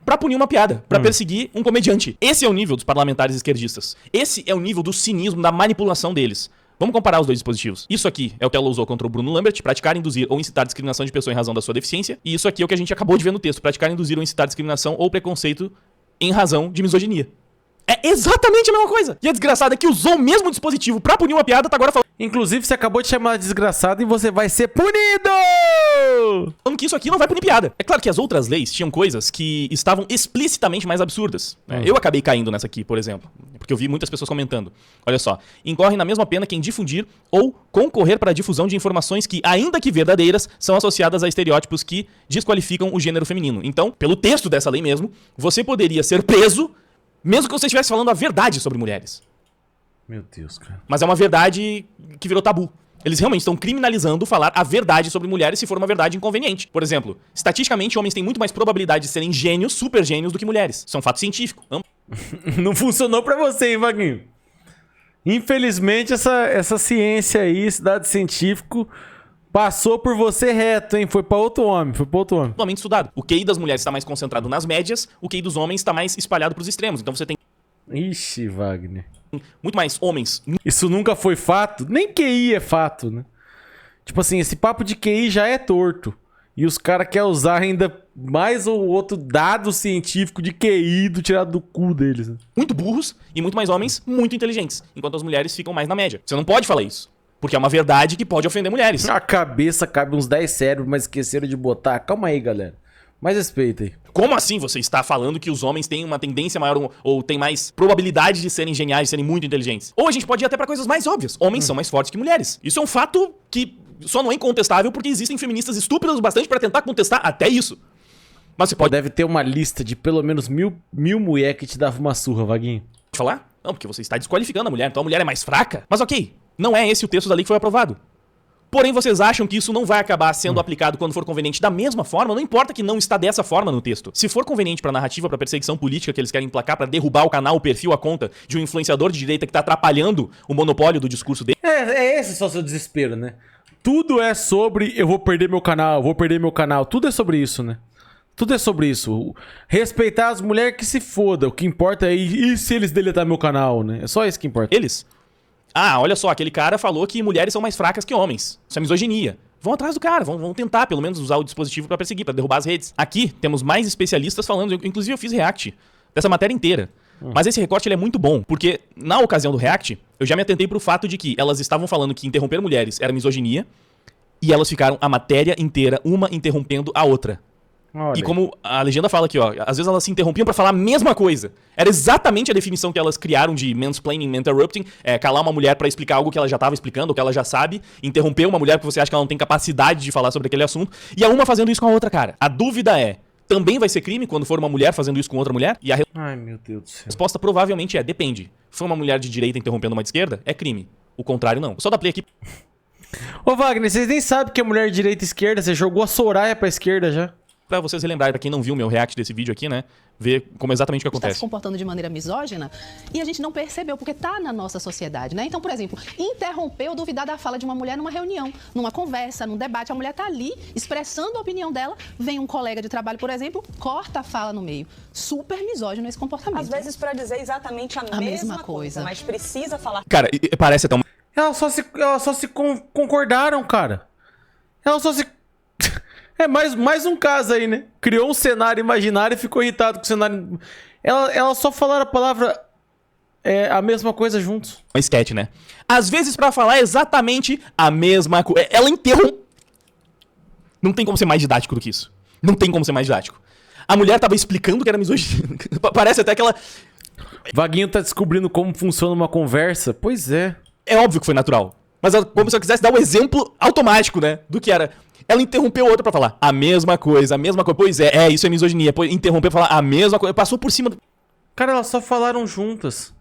pra punir uma piada, pra perseguir um comediante. Esse é o nível dos parlamentares esquerdistas. Esse é o nível do cinismo, da manipulação deles. Vamos comparar os dois dispositivos. Isso aqui é o que ela usou contra o Bruno Lambert, praticar, induzir ou incitar discriminação de pessoa em razão da sua deficiência. E isso aqui é o que a gente acabou de ver no texto, praticar, induzir ou incitar discriminação ou preconceito em razão de misoginia. É exatamente a mesma coisa. E a desgraçada que usou o mesmo dispositivo pra punir uma piada, tá agora falando... Inclusive, você acabou de chamar ela de desgraçada e você vai ser punido! Falando que isso aqui não vai punir piada. É claro que as outras leis tinham coisas que estavam explicitamente mais absurdas. Eu acabei caindo nessa aqui, por exemplo. Porque eu vi muitas pessoas comentando. Olha só. Incorre na mesma pena quem difundir ou concorrer para a difusão de informações que, ainda que verdadeiras, são associadas a estereótipos que desqualificam o gênero feminino. Então, pelo texto dessa lei mesmo, você poderia ser preso mesmo que você estivesse falando a verdade sobre mulheres. Meu Deus, cara. Mas é uma verdade que virou tabu. Eles realmente estão criminalizando falar a verdade sobre mulheres se for uma verdade inconveniente. Por exemplo, estatisticamente, homens têm muito mais probabilidade de serem gênios, super gênios, do que mulheres. Isso é um fato científico. Não funcionou pra você, hein, Vaguinho? Infelizmente, essa ciência aí, esse dado científico... passou por você reto, hein? Foi pra outro homem, Totalmente estudado. O QI das mulheres está mais concentrado nas médias, o QI dos homens está mais espalhado pros extremos. Então você tem... Ixi, Wagner. muito mais homens. Isso nunca foi fato? Nem QI é fato, né? Tipo assim, esse papo de QI já é torto. E os caras querem usar ainda mais o outro dado científico de QI tirado do cu deles. Né? Muito burros e muito mais homens muito inteligentes. Enquanto as mulheres ficam mais na média. Você não pode falar isso. Porque é uma verdade que pode ofender mulheres. A cabeça cabe uns 10 cérebros, mas esqueceram de botar. Calma aí, galera. Mais respeito aí. Como assim você está falando que os homens têm uma tendência maior ou têm mais probabilidade de serem geniais, de serem muito inteligentes? Ou a gente pode ir até pra coisas mais óbvias. Homens são mais fortes que mulheres. Isso é um fato que só não é incontestável porque existem feministas estúpidas o bastante pra tentar contestar até isso. Mas você pode... Deve ter uma lista de pelo menos mil mulheres que te davam uma surra, Vaguinho. Pode falar? Não, porque você está desqualificando a mulher. Então a mulher é mais fraca. Mas ok, não é esse o texto da lei que foi aprovado. Porém, vocês acham que isso não vai acabar sendo aplicado quando for conveniente da mesma forma? Não importa que não está dessa forma no texto. Se for conveniente pra narrativa, pra perseguição política que eles querem emplacar, pra derrubar o canal, o perfil, a conta de um influenciador de direita que tá atrapalhando o monopólio do discurso dele, É esse só o seu desespero, né? Tudo é sobre eu vou perder meu canal, vou perder meu canal. Tudo é sobre isso, né? Tudo é sobre isso. Respeitar as mulheres que se foda. O que importa é e se eles deletar meu canal, né? É só isso que importa. eles... Ah, olha só, aquele cara falou que mulheres são mais fracas que homens. Isso é misoginia. Vão atrás do cara, vão tentar pelo menos usar o dispositivo pra perseguir, pra derrubar as redes. Aqui temos mais especialistas falando, inclusive eu fiz react dessa matéria inteira. Mas esse recorte ele é muito bom, porque na ocasião do react, eu já me atentei pro fato de que elas estavam falando que interromper mulheres era misoginia, e elas ficaram a matéria inteira, uma interrompendo a outra. Olha. E como a legenda fala aqui, ó, às vezes elas se interrompiam pra falar a mesma coisa. Era exatamente a definição que elas criaram de mansplaining, interrupting, calar uma mulher pra explicar algo que ela já tava explicando, ou que ela já sabe, interromper uma mulher porque você acha que ela não tem capacidade de falar sobre aquele assunto, e a uma fazendo isso com a outra, cara. A dúvida é, também vai ser crime quando for uma mulher fazendo isso com outra mulher? E a Ai, meu Deus do céu. resposta provavelmente é, depende. Se for uma mulher de direita interrompendo uma de esquerda, é crime. O contrário, não. Só dá play aqui. Ô, Wagner, vocês nem sabem que é mulher de direita e esquerda. Você jogou a Soraya pra esquerda já. Pra vocês relembrarem, pra quem não viu o meu react desse vídeo aqui, né? Ver como exatamente o que está se acontece. comportando de maneira misógina e a gente não percebeu, porque está na nossa sociedade, né? Então, por exemplo, interromper ou duvidar da fala de uma mulher numa reunião, numa conversa, num debate, a mulher está ali expressando a opinião dela, vem um colega de trabalho, por exemplo, corta a fala no meio. Super misógino esse comportamento. Às vezes para dizer exatamente a mesma coisa, mas precisa falar. Cara, parece até uma... Elas só se concordaram, cara. Elas só se... É mais um caso aí, né? Criou um cenário imaginário e ficou irritado com o cenário... Elas só falaram a palavra... a mesma coisa juntos. uma sketch, né? Às vezes pra falar exatamente a mesma coisa. Ela interrompe... Não tem como ser mais didático do que isso. Não tem como ser mais didático. A mulher tava explicando que era misoginia. Parece até que ela... Vaguinho tá descobrindo como funciona uma conversa. Pois é. É óbvio que foi natural. Mas ela, como se ela quisesse dar um exemplo automático, né? Do que era. Ela interrompeu outra pra falar a mesma coisa, a mesma coisa. Pois é, isso é misoginia. Interrompeu pra falar a mesma coisa. Passou por cima do... Cara, elas só falaram juntas.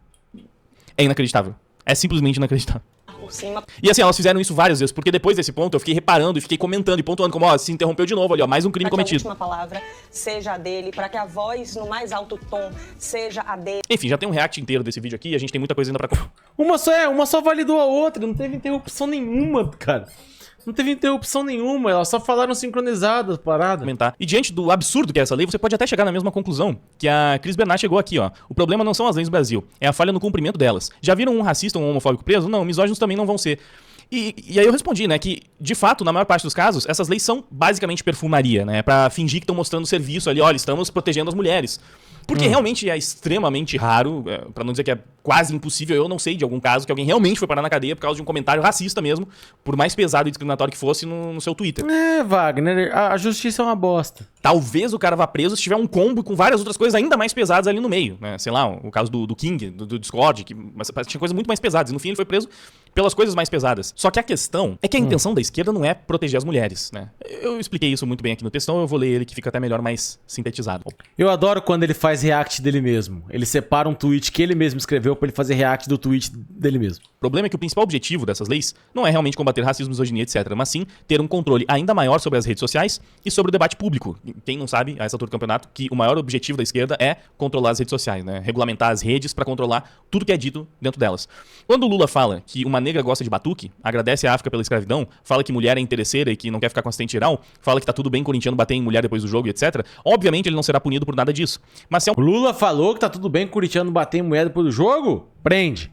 É inacreditável. É simplesmente inacreditável. Por cima. E assim, elas fizeram isso várias vezes, porque depois desse ponto eu fiquei reparando e fiquei comentando e pontuando como, ó, se interrompeu de novo ali, ó, mais um crime Para que a cometido. última palavra seja a dele, para que a voz no mais alto tom seja a dele. Enfim, já tem um react inteiro desse vídeo aqui e a gente tem muita coisa ainda pra... Uma só validou a outra. Não teve interrupção nenhuma, cara. Não teve interrupção nenhuma. Elas só falaram sincronizadas, parada. Comentar. E diante do absurdo que é essa lei, você pode até chegar na mesma conclusão que a Cris Bernard chegou aqui, ó. O problema não são as leis do Brasil, é a falha no cumprimento delas. Já viram um racista ou um homofóbico preso? Não, misóginos também não vão ser. E aí eu respondi, né, que, de fato, na maior parte dos casos, essas leis são basicamente perfumaria, né, pra fingir que estão mostrando serviço ali, olha, estamos protegendo as mulheres. Porque realmente é extremamente raro, pra não dizer que é quase impossível, eu não sei de algum caso que alguém realmente foi parar na cadeia por causa de um comentário racista mesmo, por mais pesado e discriminatório que fosse no seu Twitter. Wagner, a justiça é uma bosta. Talvez o cara vá preso se tiver um combo com várias outras coisas ainda mais pesadas ali no meio, né? Sei lá, o caso do King, do Discord, mas tinha coisas muito mais pesadas. E no fim ele foi preso pelas coisas mais pesadas. Só que a questão é que a intenção da esquerda não é proteger as mulheres, né? Eu expliquei isso muito bem aqui no textão, eu vou ler ele que fica até melhor, mais sintetizado. Eu adoro quando ele faz react dele mesmo. Ele separa um tweet que ele mesmo escreveu pra ele fazer react do tweet dele mesmo. O problema é que o principal objetivo dessas leis não é realmente combater racismo, misoginia, etc., mas sim ter um controle ainda maior sobre as redes sociais e sobre o debate público. Quem não sabe, a essa altura do campeonato, que o maior objetivo da esquerda é controlar as redes sociais, né? Regulamentar as redes pra controlar tudo que é dito dentro delas. Quando o Lula fala que uma negra gosta de batuque, agradece a África pela escravidão, fala que mulher é interesseira e que não quer ficar com assistente geral, fala que tá tudo bem corintiano bater em mulher depois do jogo e etc., obviamente ele não será punido por nada disso. Mas se é um O Lula falou que tá tudo bem corintiano bater em mulher depois do jogo? Prende.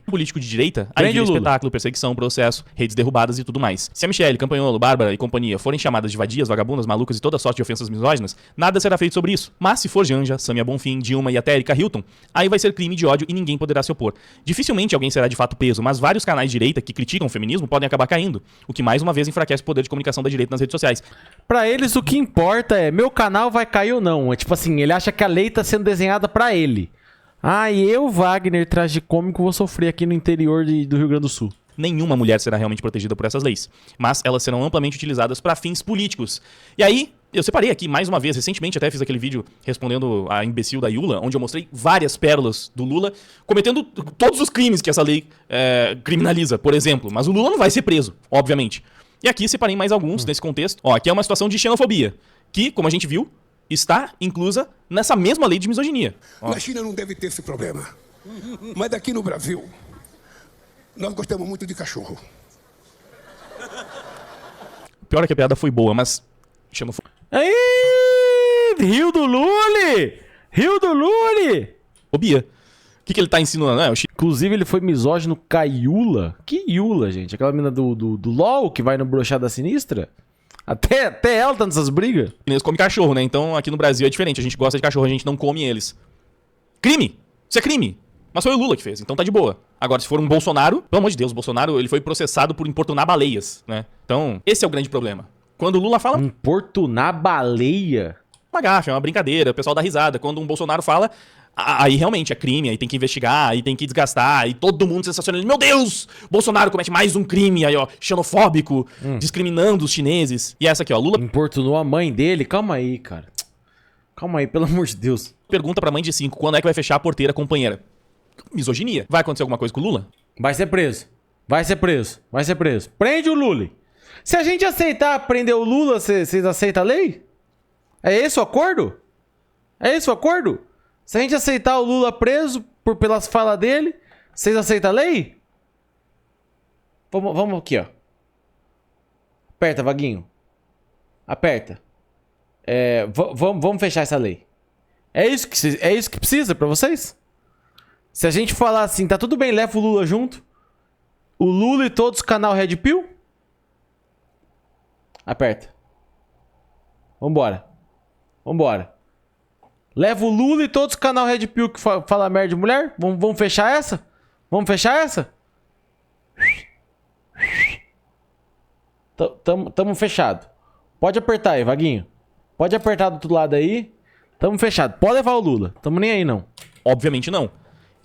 político de direita, aí Prende vira o Lula. espetáculo, perseguição, processo, redes derrubadas e tudo mais. Se a Michelle, Campanholo, Bárbara e companhia forem chamadas de vadias, vagabundas, malucas e toda sorte de ofensas misóginas, nada será feito sobre isso. Mas se for Janja, Samia Bonfim, Dilma e até Erika Hilton, aí vai ser crime de ódio e ninguém poderá se opor. Dificilmente alguém será de fato preso, mas vários canais de direita que criticam o feminismo podem acabar caindo, o que mais uma vez enfraquece o poder de comunicação da direita nas redes sociais. Pra eles o que importa é meu canal vai cair ou não. É tipo assim, ele acha que a lei tá sendo desenhada pra ele. Ah, e eu, Wagner, tragicômico, vou sofrer aqui no interior do Rio Grande do Sul. Nenhuma mulher será realmente protegida por essas leis, mas elas serão amplamente utilizadas para fins políticos. E aí, eu separei aqui mais uma vez, recentemente até fiz aquele vídeo respondendo a imbecil da Yula, onde eu mostrei várias pérolas do Lula cometendo todos os crimes que essa lei criminaliza, por exemplo. Mas o Lula não vai ser preso, obviamente. E aqui separei mais alguns nesse contexto. Ó, aqui é uma situação de xenofobia, que, como a gente viu, está inclusa nessa mesma lei de misoginia. Ó. Na China não deve ter esse problema. Mas aqui no Brasil, nós gostamos muito de cachorro. Pior é que a piada foi boa, mas xenofobia. Aí! Rio do Lule! Rio do Lule! O que ele tá ensinando? Inclusive, ele foi misógino com a Yula. Que Yula, gente? Aquela menina do LOL que vai no Brochada Sinistra? Até ela tá nessas brigas. Eles comem cachorro, né? Então aqui no Brasil é diferente. A gente gosta de cachorro, a gente não come eles. Crime! Isso é crime! Mas foi o Lula que fez, então tá de boa. Agora, se for um Bolsonaro, pelo amor de Deus, o Bolsonaro ele foi processado por importunar baleias, né? Então, esse é o grande problema. Quando o Lula fala... Importunar baleia? Uma gafe, é uma brincadeira, o pessoal dá risada. Quando um Bolsonaro fala, aí realmente é crime, aí tem que investigar, aí tem que desgastar, aí todo mundo sensacional. Meu Deus! Bolsonaro comete mais um crime aí, ó, xenofóbico, discriminando os chineses. E essa aqui, ó, Lula... Importunou a mãe dele? Calma aí, cara. Calma aí, pelo amor de Deus. Pergunta pra mãe de 5, quando é que vai fechar a porteira companheira? Misoginia. Vai acontecer alguma coisa com o Lula? Vai ser preso. Vai ser preso. Vai ser preso. Prende o Lula. Se a gente aceitar prender o Lula, vocês aceitam a lei? É esse o acordo? É esse o acordo? Se a gente aceitar o Lula preso pelas falas dele, vocês aceitam a lei? Vamos aqui, ó. Aperta, Vaguinho. Aperta. Vamos fechar essa lei. É isso que precisa pra vocês? Se a gente falar assim, tá tudo bem, leva o Lula junto. O Lula e todos o canal Red Pill. Aperta. Vambora. Vambora. Leva o Lula e todos o canal Red Pill que fala merda de mulher. Vamos fechar essa? Vamos fechar essa? Tamo fechado. Pode apertar aí, Vaguinho. Pode apertar do outro lado aí. Tamo fechado. Pode levar o Lula. Tamo nem aí, não. Obviamente não.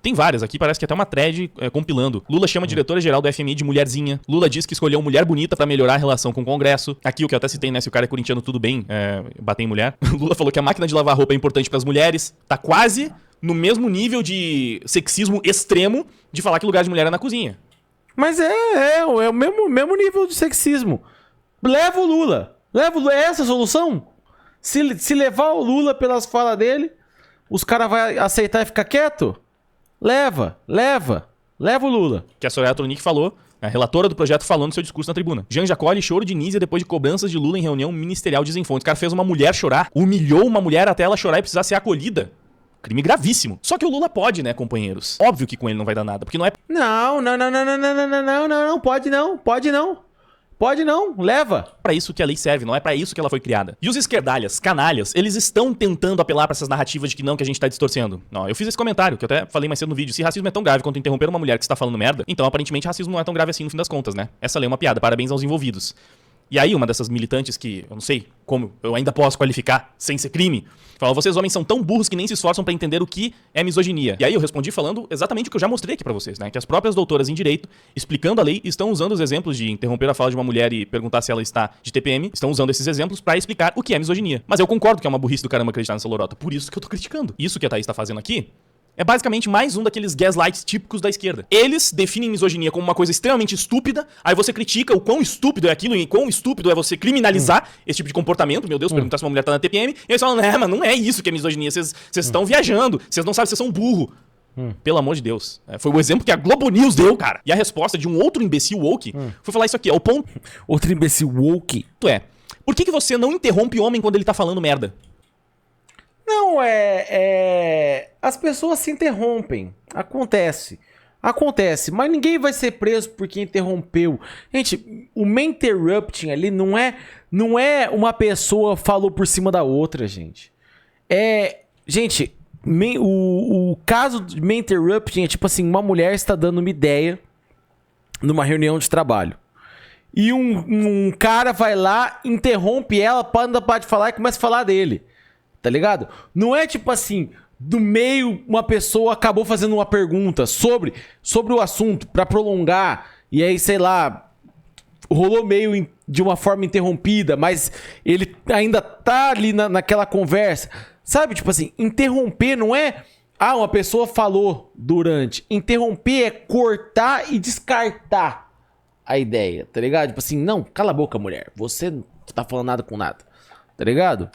Tem várias aqui, parece que até uma thread compilando. Lula chama a diretora-geral do FMI de mulherzinha. Lula diz que escolheu mulher bonita pra melhorar a relação com o Congresso. Aqui o que eu até citei, né? Se o cara é corintiano, tudo bem, bater em mulher. Lula falou que a máquina de lavar roupa é importante pras mulheres. Tá quase no mesmo nível de sexismo extremo de falar que lugar de mulher é na cozinha. Mas é o mesmo nível de sexismo. Leva o Lula. É essa a solução? Se levar o Lula pelas falas dele, os caras vão aceitar e ficar quieto? Leva o Lula. Que a Soraya Tronic falou, a relatora do projeto falou no seu discurso na tribuna. Janja colhe choro de Nízia depois de cobranças de Lula em reunião ministerial, dizem fontes. O cara fez uma mulher chorar, humilhou uma mulher até ela chorar e precisar ser acolhida. Crime gravíssimo. Só que o Lula pode, né, companheiros? Óbvio que com ele não vai dar nada, porque não é... Não, pode não, leva. Pra isso que a lei serve, não é pra isso que ela foi criada. E os esquerdalhas, canalhas, eles estão tentando apelar pra essas narrativas de que não, que a gente tá distorcendo. Não, eu fiz esse comentário, que eu até falei mais cedo no vídeo. Se racismo é tão grave quanto interromper uma mulher que está falando merda, então aparentemente racismo não é tão grave assim no fim das contas, né? Essa lei é uma piada, parabéns aos envolvidos. E aí uma dessas militantes que, eu não sei como eu ainda posso qualificar sem ser crime, falou, vocês homens são tão burros que nem se esforçam pra entender o que é misoginia. E aí eu respondi falando exatamente o que eu já mostrei aqui pra vocês, né? Que as próprias doutoras em direito, explicando a lei, estão usando os exemplos de interromper a fala de uma mulher e perguntar se ela está de TPM, estão usando esses exemplos pra explicar o que é misoginia. Mas eu concordo que é uma burrice do caramba acreditar nessa lorota, por isso que eu tô criticando. Isso que a Thaís tá fazendo aqui é basicamente mais um daqueles gaslights típicos da esquerda. Eles definem misoginia como uma coisa extremamente estúpida, aí você critica o quão estúpido é aquilo e quão estúpido é você criminalizar esse tipo de comportamento. Meu Deus, perguntar se uma mulher tá na TPM, e eles falam, mas não é isso que é misoginia, vocês estão viajando, vocês não sabem, vocês são burro. Pelo amor de Deus. Foi o exemplo que a Globo News deu, cara. E a resposta de um outro imbecil woke foi falar isso aqui, o ponto... Outro imbecil woke? Por que você não interrompe o homem quando ele tá falando merda? Não, as pessoas se interrompem. Acontece, mas ninguém vai ser preso porque interrompeu. Gente, o main interrupting ali não é uma pessoa falou por cima da outra, gente. Gente, o caso de main interrupting é tipo assim, uma mulher está dando uma ideia numa reunião de trabalho. E um cara vai lá, interrompe ela, para de falar e começa a falar dele. Tá ligado? Não é tipo assim, do meio uma pessoa acabou fazendo uma pergunta sobre o assunto pra prolongar e aí, sei lá, rolou meio de uma forma interrompida, mas ele ainda tá ali naquela conversa. Sabe, tipo assim, interromper não é... Ah, uma pessoa falou durante. Interromper é cortar e descartar a ideia, tá ligado? Tipo assim, não, cala a boca, mulher. Você não tá falando nada com nada, tá ligado?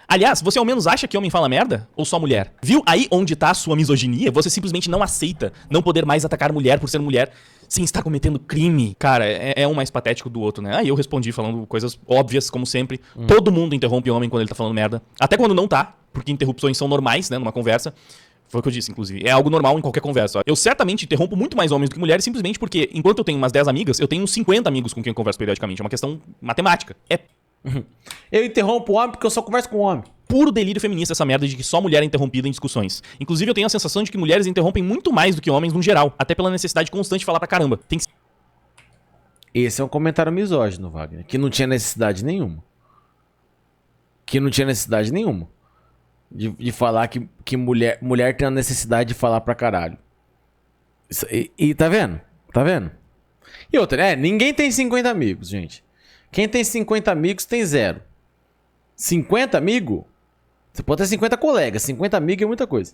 Aliás, você ao menos acha que homem fala merda? Ou só mulher? Viu aí onde tá a sua misoginia? Você simplesmente não aceita não poder mais atacar mulher por ser mulher sem estar cometendo crime. Cara, é um mais patético do outro, né? Aí eu respondi falando coisas óbvias, como sempre. Todo mundo interrompe o homem quando ele tá falando merda. Até quando não tá, porque interrupções são normais, né, numa conversa. Foi o que eu disse, inclusive. É algo normal em qualquer conversa. Eu certamente interrompo muito mais homens do que mulheres, simplesmente porque, enquanto eu tenho umas 10 amigas, eu tenho uns 50 amigos com quem eu converso periodicamente. É uma questão matemática. É Eu interrompo o homem porque eu só converso com o homem. puro delírio feminista essa merda de que só mulher é interrompida em discussões. Inclusive, eu tenho a sensação de que mulheres interrompem muito mais do que homens no geral, até pela necessidade constante de falar pra caramba. Tem que... Esse é um comentário misógino, Wagner. Que não tinha necessidade nenhuma. Que não tinha necessidade nenhuma. De falar que mulher tem a necessidade de falar pra caralho. E tá vendo? Tá vendo? E outra, ninguém tem 50 amigos, gente. Quem tem 50 amigos tem 0. 50 amigos? Você pode ter 50 colegas. 50 amigos é muita coisa.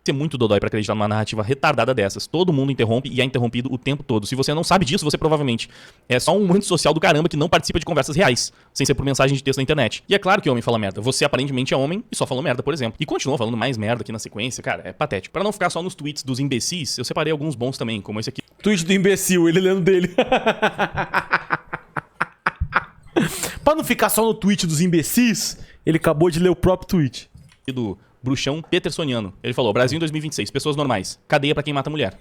ser muito dodói pra acreditar numa narrativa retardada dessas. Todo mundo interrompe e é interrompido o tempo todo. Se você não sabe disso, você provavelmente é só um antissocial do caramba que não participa de conversas reais, sem ser por mensagem de texto na internet. E é claro que homem fala merda. Você aparentemente é homem e só falou merda, por exemplo. E continua falando mais merda aqui na sequência. Cara, é patético. Pra não ficar só nos tweets dos imbecis, eu separei alguns bons também, como esse aqui. Tweet do imbecil, ele lendo dele. Pra não ficar só no tweet dos imbecis, ele acabou de ler o próprio tweet. Do bruxão petersoniano. Ele falou, Brasil em 2026, pessoas normais, cadeia pra quem mata mulher.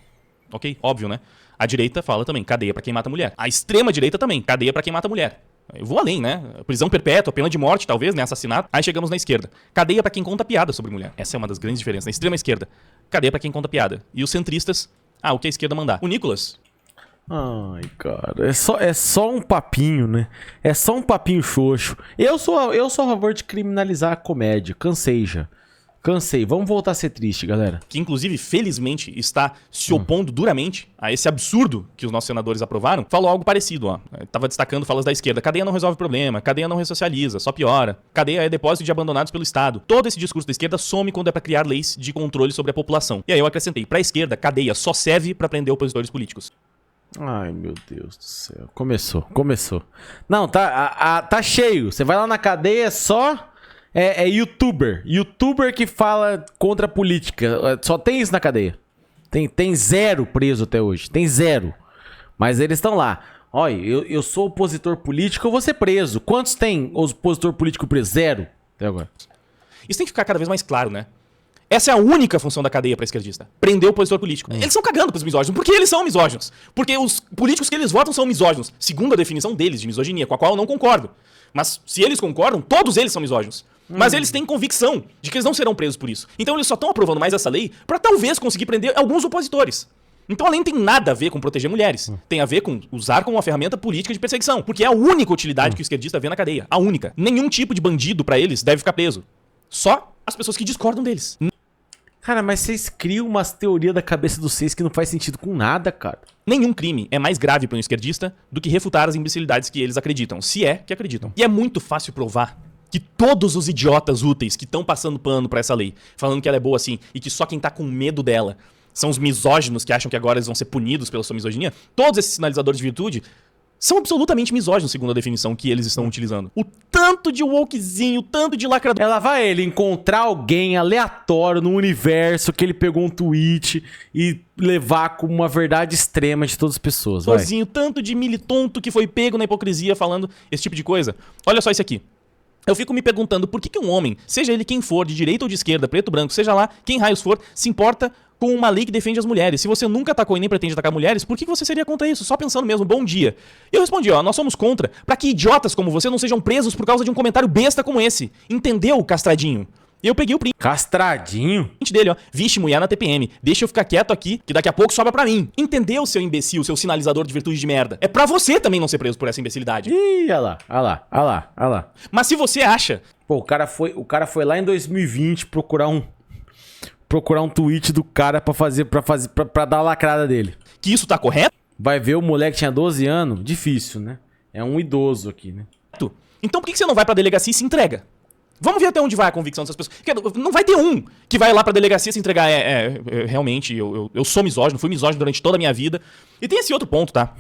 Ok? Óbvio, né? A direita fala também, cadeia pra quem mata mulher. A extrema direita também, cadeia pra quem mata mulher. Eu vou além, né? Prisão perpétua, pena de morte, talvez, né? Assassinato. Aí chegamos na esquerda. Cadeia pra quem conta piada sobre mulher. Essa é uma das grandes diferenças. Na extrema esquerda, cadeia pra quem conta piada. E os centristas, o que a esquerda mandar. O Nicolas... Ai, cara, é só um papinho, né? É só um papinho xoxo. Eu sou a favor de criminalizar a comédia. Cansei já. Cansei. Vamos voltar a ser triste, galera. Que, inclusive, felizmente, está se opondo duramente a esse absurdo que os nossos senadores aprovaram, falou algo parecido, ó. Tava destacando falas da esquerda. Cadeia não resolve problema, cadeia não ressocializa, só piora. Cadeia é depósito de abandonados pelo Estado. Todo esse discurso da esquerda some quando é pra criar leis de controle sobre a população. E aí eu acrescentei, pra esquerda, cadeia só serve pra prender opositores políticos. Ai, meu Deus do céu. Começou. Não, tá cheio. Você vai lá na cadeia, só é youtuber. Youtuber que fala contra a política. Só tem isso na cadeia. Tem 0 preso até hoje. Tem 0. Mas eles estão lá. Olha, eu sou opositor político, eu vou ser preso. Quantos tem opositor político preso? 0 até agora. Isso tem que ficar cada vez mais claro, né? Essa é a única função da cadeia pra esquerdista. Prender o opositor político. Eles estão cagando pros misóginos. Por que eles são misóginos? Porque os políticos que eles votam são misóginos. Segundo a definição deles de misoginia, com a qual eu não concordo. Mas se eles concordam, todos eles são misóginos. Mas eles têm convicção de que eles não serão presos por isso. Então eles só estão aprovando mais essa lei pra talvez conseguir prender alguns opositores. Então a lei não tem nada a ver com proteger mulheres. Tem a ver com usar como uma ferramenta política de perseguição. Porque é a única utilidade que o esquerdista vê na cadeia. A única. Nenhum tipo de bandido pra eles deve ficar preso. Só as pessoas que discordam deles. Cara, mas vocês criam umas teorias da cabeça dos seis que não faz sentido com nada, cara. Nenhum crime é mais grave para um esquerdista do que refutar as imbecilidades que eles acreditam, se é que acreditam. E é muito fácil provar que todos os idiotas úteis que estão passando pano pra essa lei, falando que ela é boa assim, e que só quem tá com medo dela são os misóginos que acham que agora eles vão ser punidos pela sua misoginia, todos esses sinalizadores de virtude são absolutamente misóginos, segundo a definição que eles estão utilizando. O tanto de wokezinho, o tanto de lacrador... Ela vai encontrar alguém aleatório no universo que ele pegou um tweet e levar como uma verdade extrema de todas as pessoas, vai. Sozinho, tanto de militonto que foi pego na hipocrisia falando esse tipo de coisa. Olha só isso aqui. Eu fico me perguntando por que um homem, seja ele quem for, de direita ou de esquerda, preto ou branco, seja lá quem raios for, se importa com uma lei que defende as mulheres. Se você nunca atacou e nem pretende atacar mulheres, por que você seria contra isso? Só pensando mesmo, bom dia. E eu respondi, nós somos contra, pra que idiotas como você não sejam presos por causa de um comentário besta como esse. Entendeu, castradinho? E eu peguei o print. Castradinho? Dele, vixe, mulher na TPM. Deixa eu ficar quieto aqui, que daqui a pouco sobra pra mim. Entendeu, seu imbecil, seu sinalizador de virtude de merda? É pra você também não ser preso por essa imbecilidade. Ih, olha lá. Mas se você acha... Pô, o cara foi lá em 2020 procurar um tweet do cara pra dar a lacrada dele. Que isso tá correto? Vai ver o moleque que tinha 12 anos? Difícil, né? É um idoso aqui, né? Então por que você não vai pra delegacia e se entrega? Vamos ver até onde vai a convicção dessas pessoas. Não vai ter um que vai lá pra delegacia se entregar. Realmente, eu sou misógino, fui misógino durante toda a minha vida. E tem esse outro ponto, tá?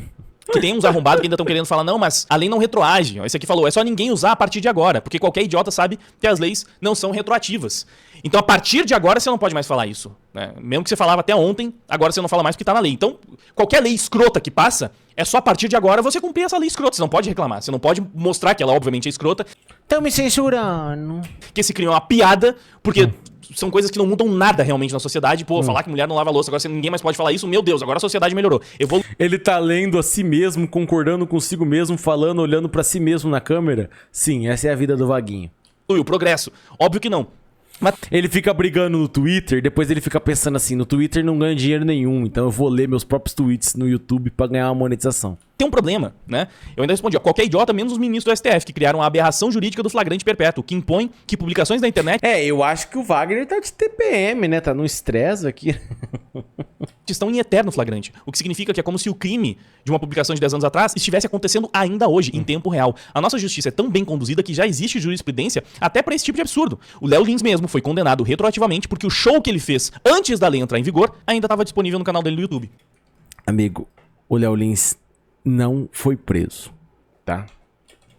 Que tem uns arrombados que ainda estão querendo falar, não, mas a lei não retroage. Esse aqui falou, é só ninguém usar a partir de agora, porque qualquer idiota sabe que as leis não são retroativas. Então, a partir de agora, você não pode mais falar isso. Né? Mesmo que você falava até ontem, agora você não fala mais porque tá na lei. Então, qualquer lei escrota que passa, é só a partir de agora você cumprir essa lei escrota. Você não pode reclamar, você não pode mostrar que ela obviamente é escrota. Estão me censurando. Que esse crime é uma piada, porque são coisas que não mudam nada realmente na sociedade. Pô, falar que mulher não lava louça, agora ninguém mais pode falar isso. Meu Deus, agora a sociedade melhorou. Ele tá lendo a si mesmo, concordando consigo mesmo, falando, olhando pra si mesmo na câmera. Sim, essa é a vida do Vaguinho. O progresso. Óbvio que não. Mas ele fica brigando no Twitter, depois ele fica pensando assim, no Twitter não ganha dinheiro nenhum, então eu vou ler meus próprios tweets no YouTube pra ganhar uma monetização. Tem um problema, né? Eu ainda respondi, ó, qualquer idiota, menos os ministros do STF, que criaram a aberração jurídica do flagrante perpétuo, que impõe que publicações na internet... Eu acho que o Wagner tá de TPM, né? Tá no estresse aqui. Estão em eterno flagrante. O que significa que é como se o crime de uma publicação de 10 anos atrás estivesse acontecendo ainda hoje, em tempo real. A nossa justiça é tão bem conduzida que já existe jurisprudência até pra esse tipo de absurdo. O Léo Lins mesmo foi condenado retroativamente porque o show que ele fez antes da lei entrar em vigor ainda estava disponível no canal dele no YouTube. Amigo, o Léo Lins não foi preso, tá?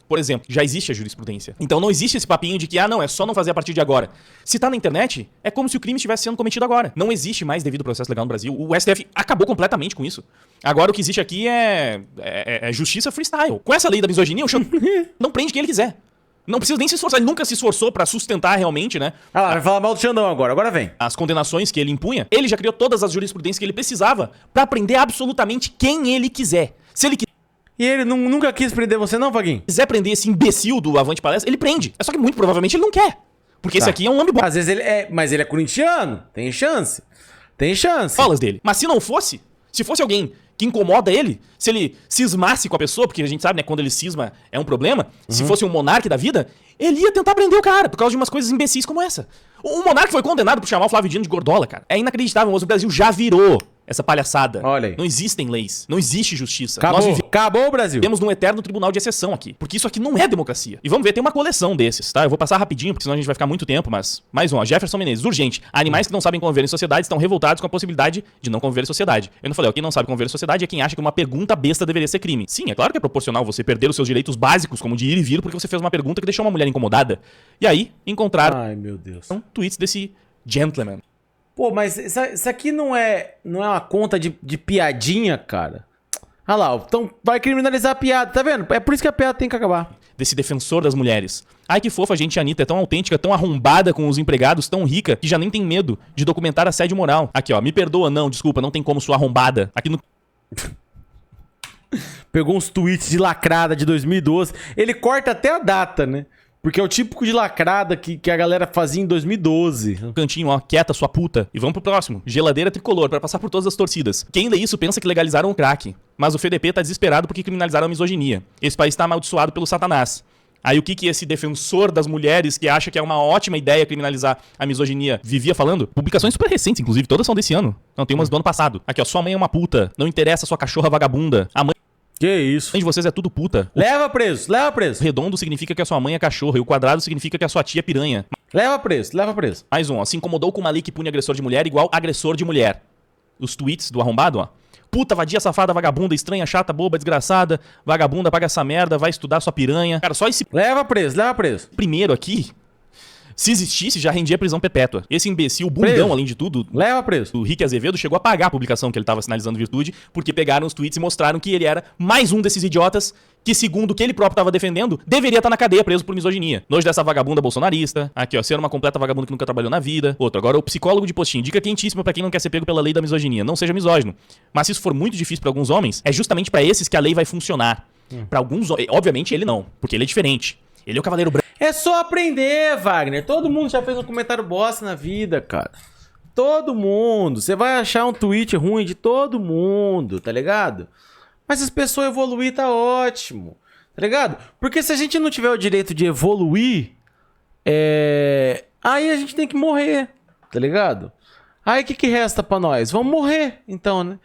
Por exemplo, já existe a jurisprudência. Então não existe esse papinho de que, não, é só não fazer a partir de agora. Se tá na internet, é como se o crime estivesse sendo cometido agora. Não existe mais devido processo legal no Brasil. O STF acabou completamente com isso. Agora o que existe aqui é justiça freestyle. Com essa lei da misoginia, o Xandão não prende quem ele quiser. Não precisa nem se esforçar. Ele nunca se esforçou pra sustentar realmente, né? Vai falar mal do Xandão agora vem. As condenações que ele impunha, ele já criou todas as jurisprudências que ele precisava pra prender absolutamente quem ele quiser. Se ele E ele nunca quis prender você não, Vaguinho? quiser prender esse imbecil do Avante Palestra, ele prende. É só que muito provavelmente ele não quer. Porque esse aqui é um lambe Às vezes ele é... Mas ele é corintiano. Tem chance. Tem chance. bolas dele. Mas se não fosse, se fosse alguém que incomoda ele, se ele cismasse com a pessoa, porque a gente sabe, né, quando ele cisma é um problema, se fosse um monarca da vida, ele ia tentar prender o cara, por causa de umas coisas imbecis como essa. O monarca foi condenado por chamar o Flávio Dino de gordola, cara. É inacreditável, mas o Brasil já virou essa palhaçada. Olha aí. Não existem leis, não existe justiça. Acabou o Brasil. Temos num eterno tribunal de exceção aqui, porque isso aqui não é democracia. E vamos ver, tem uma coleção desses, tá? Eu vou passar rapidinho, porque senão a gente vai ficar muito tempo, mas... Mais um, ó, Jefferson Menezes, urgente. Animais que não sabem conviver em sociedade estão revoltados com a possibilidade de não conviver em sociedade. Eu não falei, ó, quem não sabe conviver em sociedade é quem acha que uma pergunta besta deveria ser crime. Sim, é claro que é proporcional você perder os seus direitos básicos, como de ir e vir, porque você fez uma pergunta que deixou uma mulher incomodada. E aí, encontraram Ai, meu Deus. tweets desse gentleman. Pô, mas isso aqui não é uma conta de piadinha, cara? Olha lá, então vai criminalizar a piada, tá vendo? É por isso que a piada tem que acabar. Desse defensor das mulheres. Ai, que fofa, a gente, a Anitta é tão autêntica, tão arrombada com os empregados, tão rica, que já nem tem medo de documentar assédio moral. Aqui, ó, me perdoa, não, desculpa, não tem como sua arrombada. Aqui no... Pegou uns tweets de lacrada de 2012. Ele corta até a data, né? Porque é o típico de lacrada que a galera fazia em 2012. Cantinho, ó, quieta, sua puta. E vamos pro próximo. Geladeira tricolor, pra passar por todas as torcidas. Quem lê isso pensa que legalizaram o crack. Mas o FDP tá desesperado porque criminalizaram a misoginia. Esse país tá amaldiçoado pelo Satanás. Aí o que esse defensor das mulheres que acha que é uma ótima ideia criminalizar a misoginia vivia falando? Publicações super recentes, inclusive, todas são desse ano. Não, tem umas do ano passado. Aqui, ó, sua mãe é uma puta. Não interessa sua cachorra vagabunda. A mãe Que isso? de vocês é tudo puta. Leva preso, leva preso. O redondo significa que a sua mãe é cachorra e o quadrado significa que a sua tia é piranha. Leva preso, leva preso. Mais um, ó. Se incomodou com uma lei que pune agressor de mulher igual agressor de mulher. Os tweets do arrombado, ó. Puta, vadia, safada, vagabunda, estranha, chata, boba, desgraçada. Vagabunda, paga essa merda, vai estudar sua piranha. Cara, só esse Leva preso, leva preso. primeiro aqui, se existisse, já rendia prisão perpétua. Esse imbecil, bundão, Preso. além de tudo, Leva preso. o Rick Azevedo chegou a pagar a publicação que ele tava sinalizando virtude, porque pegaram os tweets e mostraram que ele era mais um desses idiotas que, segundo o que ele próprio tava defendendo, deveria estar na cadeia preso por misoginia. Nojo dessa vagabunda bolsonarista. Aqui, ó, ser uma completa vagabunda que nunca trabalhou na vida. Outro, agora o psicólogo de postinho. Dica quentíssima pra quem não quer ser pego pela lei da misoginia. Não seja misógino. Mas se isso for muito difícil pra alguns homens, é justamente pra esses que a lei vai funcionar. Pra alguns, obviamente ele não, porque ele é diferente. Ele é o cavaleiro branco. É só aprender, Wagner. Todo mundo já fez um comentário bosta na vida, cara. Todo mundo. Você vai achar um tweet ruim de todo mundo, tá ligado? Mas se as pessoas evoluir, tá ótimo. Tá ligado? Porque se a gente não tiver o direito de evoluir, aí a gente tem que morrer, tá ligado? Aí o que resta pra nós? Vamos morrer, então, né?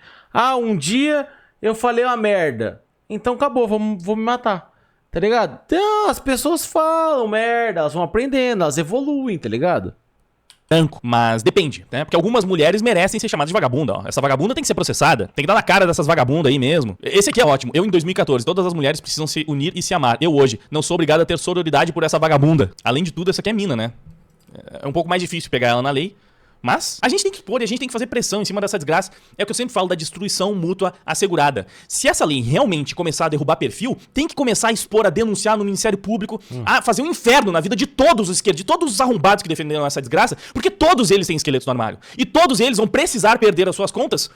Um dia eu falei uma merda. Então acabou, vou me matar. Tá ligado? Então, as pessoas falam merda, elas vão aprendendo, elas evoluem, tá ligado? Branco, mas depende, né? Porque algumas mulheres merecem ser chamadas de vagabunda, ó. Essa vagabunda tem que ser processada, tem que dar na cara dessas vagabundas aí mesmo. Esse aqui é ótimo. Eu, em 2014, todas as mulheres precisam se unir e se amar. Eu, hoje, não sou obrigado a ter sororidade por essa vagabunda. Além de tudo, essa aqui é mina, né? É um pouco mais difícil pegar ela na lei. Mas a gente tem que expor e a gente tem que fazer pressão em cima dessa desgraça. É o que eu sempre falo da destruição mútua assegurada. Se essa lei realmente começar a derrubar perfil, tem que começar a expor, a denunciar no Ministério Público, a fazer um inferno na vida de todos os esquerdos, de todos os arrombados que defenderam essa desgraça, porque todos eles têm esqueletos no armário. E todos eles vão precisar perder as suas contas.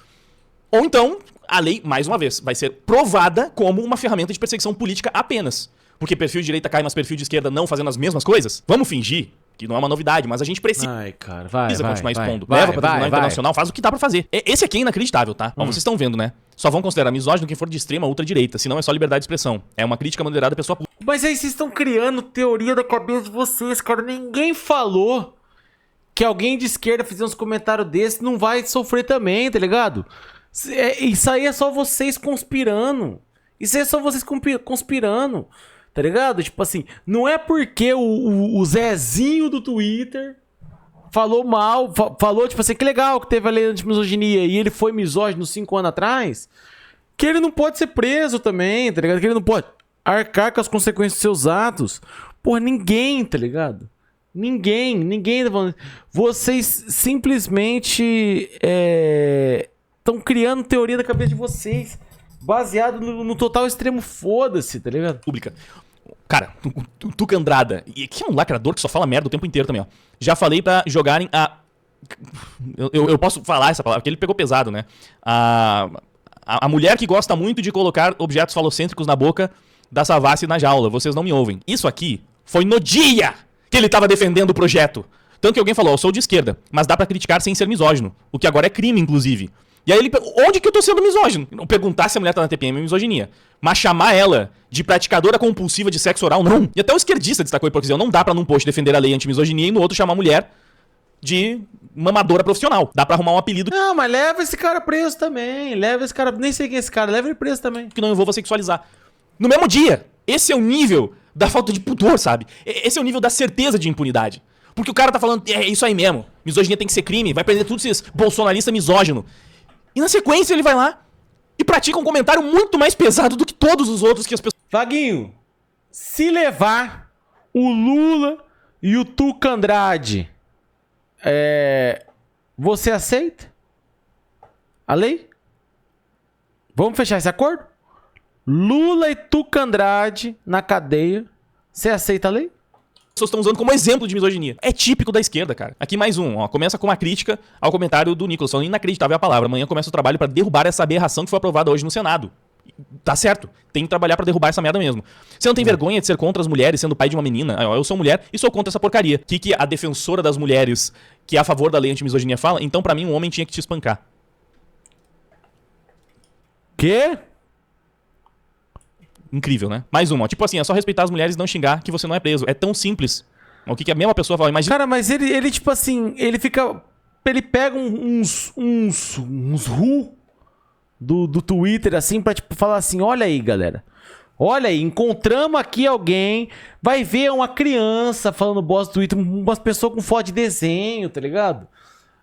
Ou então, a lei, mais uma vez, vai ser provada como uma ferramenta de perseguição política apenas. Porque perfil de direita cai, mas perfil de esquerda não fazendo as mesmas coisas? Vamos fingir que não é uma novidade, mas a gente precisa continuar expondo. Leva pra tribunal internacional, faz o que dá pra fazer. Esse aqui é inacreditável, tá? Ó, vocês estão vendo, né? Só vão considerar misógino quem for de extrema ultradireita, senão é só liberdade de expressão. É uma crítica moderada à pessoa pública. Mas aí vocês estão criando teoria da cabeça de vocês, cara. Ninguém falou que alguém de esquerda fizer uns comentários desses não vai sofrer também, tá ligado? Isso aí é só vocês conspirando. Isso aí é só vocês conspirando. Tá ligado? Tipo assim, não é porque o Zezinho do Twitter falou mal, falou tipo assim, que legal que teve a lei anti-misoginia e ele foi misógino 5 anos atrás, que ele não pode ser preso também, tá ligado? Que ele não pode arcar com as consequências dos seus atos. Porra, ninguém, tá ligado? Ninguém tá falando. Vocês simplesmente estão criando teoria da cabeça de vocês, baseado no total extremo foda-se, tá ligado? Pública. Cara, o Tuca Andrada, que é um lacrador que só fala merda o tempo inteiro também, ó. Já falei pra jogarem a... Eu posso falar essa palavra, porque ele pegou pesado, né? A mulher que gosta muito de colocar objetos falocêntricos na boca da Savassi na jaula. Vocês não me ouvem. Isso aqui foi no dia que ele tava defendendo o projeto. Tanto que alguém falou, eu sou de esquerda, mas dá pra criticar sem ser misógino. O que agora é crime, inclusive. E aí ele onde que eu tô sendo misógino? Não perguntar se a mulher tá na TPM é misoginia. Mas chamar ela de praticadora compulsiva de sexo oral, não. E até o esquerdista destacou a hipocrisia. Não dá pra num post defender a lei anti-misoginia e no outro chamar a mulher de mamadora profissional. Dá pra arrumar um apelido. Não, mas leva esse cara preso também. Leva esse cara, nem sei quem é esse cara, leva ele preso também. Que não envolva sexualizar. No mesmo dia. Esse é o nível da falta de pudor, sabe? Esse é o nível da certeza de impunidade. Porque o cara tá falando, é isso aí mesmo. Misoginia tem que ser crime, vai prender tudo esses bolsonaristas misógino. E na sequência ele vai lá e pratica um comentário muito mais pesado do que todos os outros que as pessoas... Vaguinho, se levar o Lula e o Tuca Andrade, você aceita a lei? Vamos fechar esse acordo? Lula e Tuca Andrade na cadeia, você aceita a lei? Pessoas estão usando como exemplo de misoginia. É típico da esquerda, cara. Aqui mais um, ó. Começa com uma crítica ao comentário do Nicolas. Inacreditável a palavra. Amanhã começa o trabalho pra derrubar essa aberração que foi aprovada hoje no Senado. Tá certo. Tem que trabalhar pra derrubar essa merda mesmo. Você não tem vergonha de ser contra as mulheres sendo pai de uma menina? Eu sou mulher e sou contra essa porcaria. O que a defensora das mulheres, que é a favor da lei anti-misoginia, fala? Então, pra mim, um homem tinha que te espancar. Quê? Incrível, né? Mais uma, ó. Tipo assim, é só respeitar as mulheres e não xingar que você não é preso. É tão simples. O que a mesma pessoa fala? Imagina... Cara, mas ele tipo assim, ele fica... Ele pega uns do Twitter, assim, pra tipo, falar assim, olha aí, galera. Olha aí, encontramos aqui alguém, vai ver uma criança falando bosta do Twitter, umas pessoas com foto de desenho, tá ligado?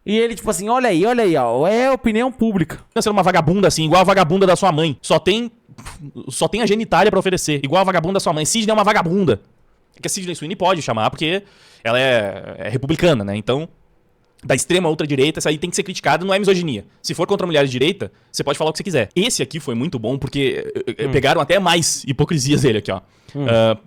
E ele, tipo assim, olha aí, ó, é opinião pública. Você é uma vagabunda assim, igual a vagabunda da sua mãe. Só tem a genitália pra oferecer, igual a vagabunda da sua mãe. Sidney é uma vagabunda. Que a Sidney Sweeney pode chamar, porque ela é republicana, né? Então, da extrema ultradireita, essa aí tem que ser criticada, não é misoginia. Se for contra mulheres de direita, você pode falar o que você quiser. Esse aqui foi muito bom, porque pegaram até mais hipocrisias dele aqui, ó.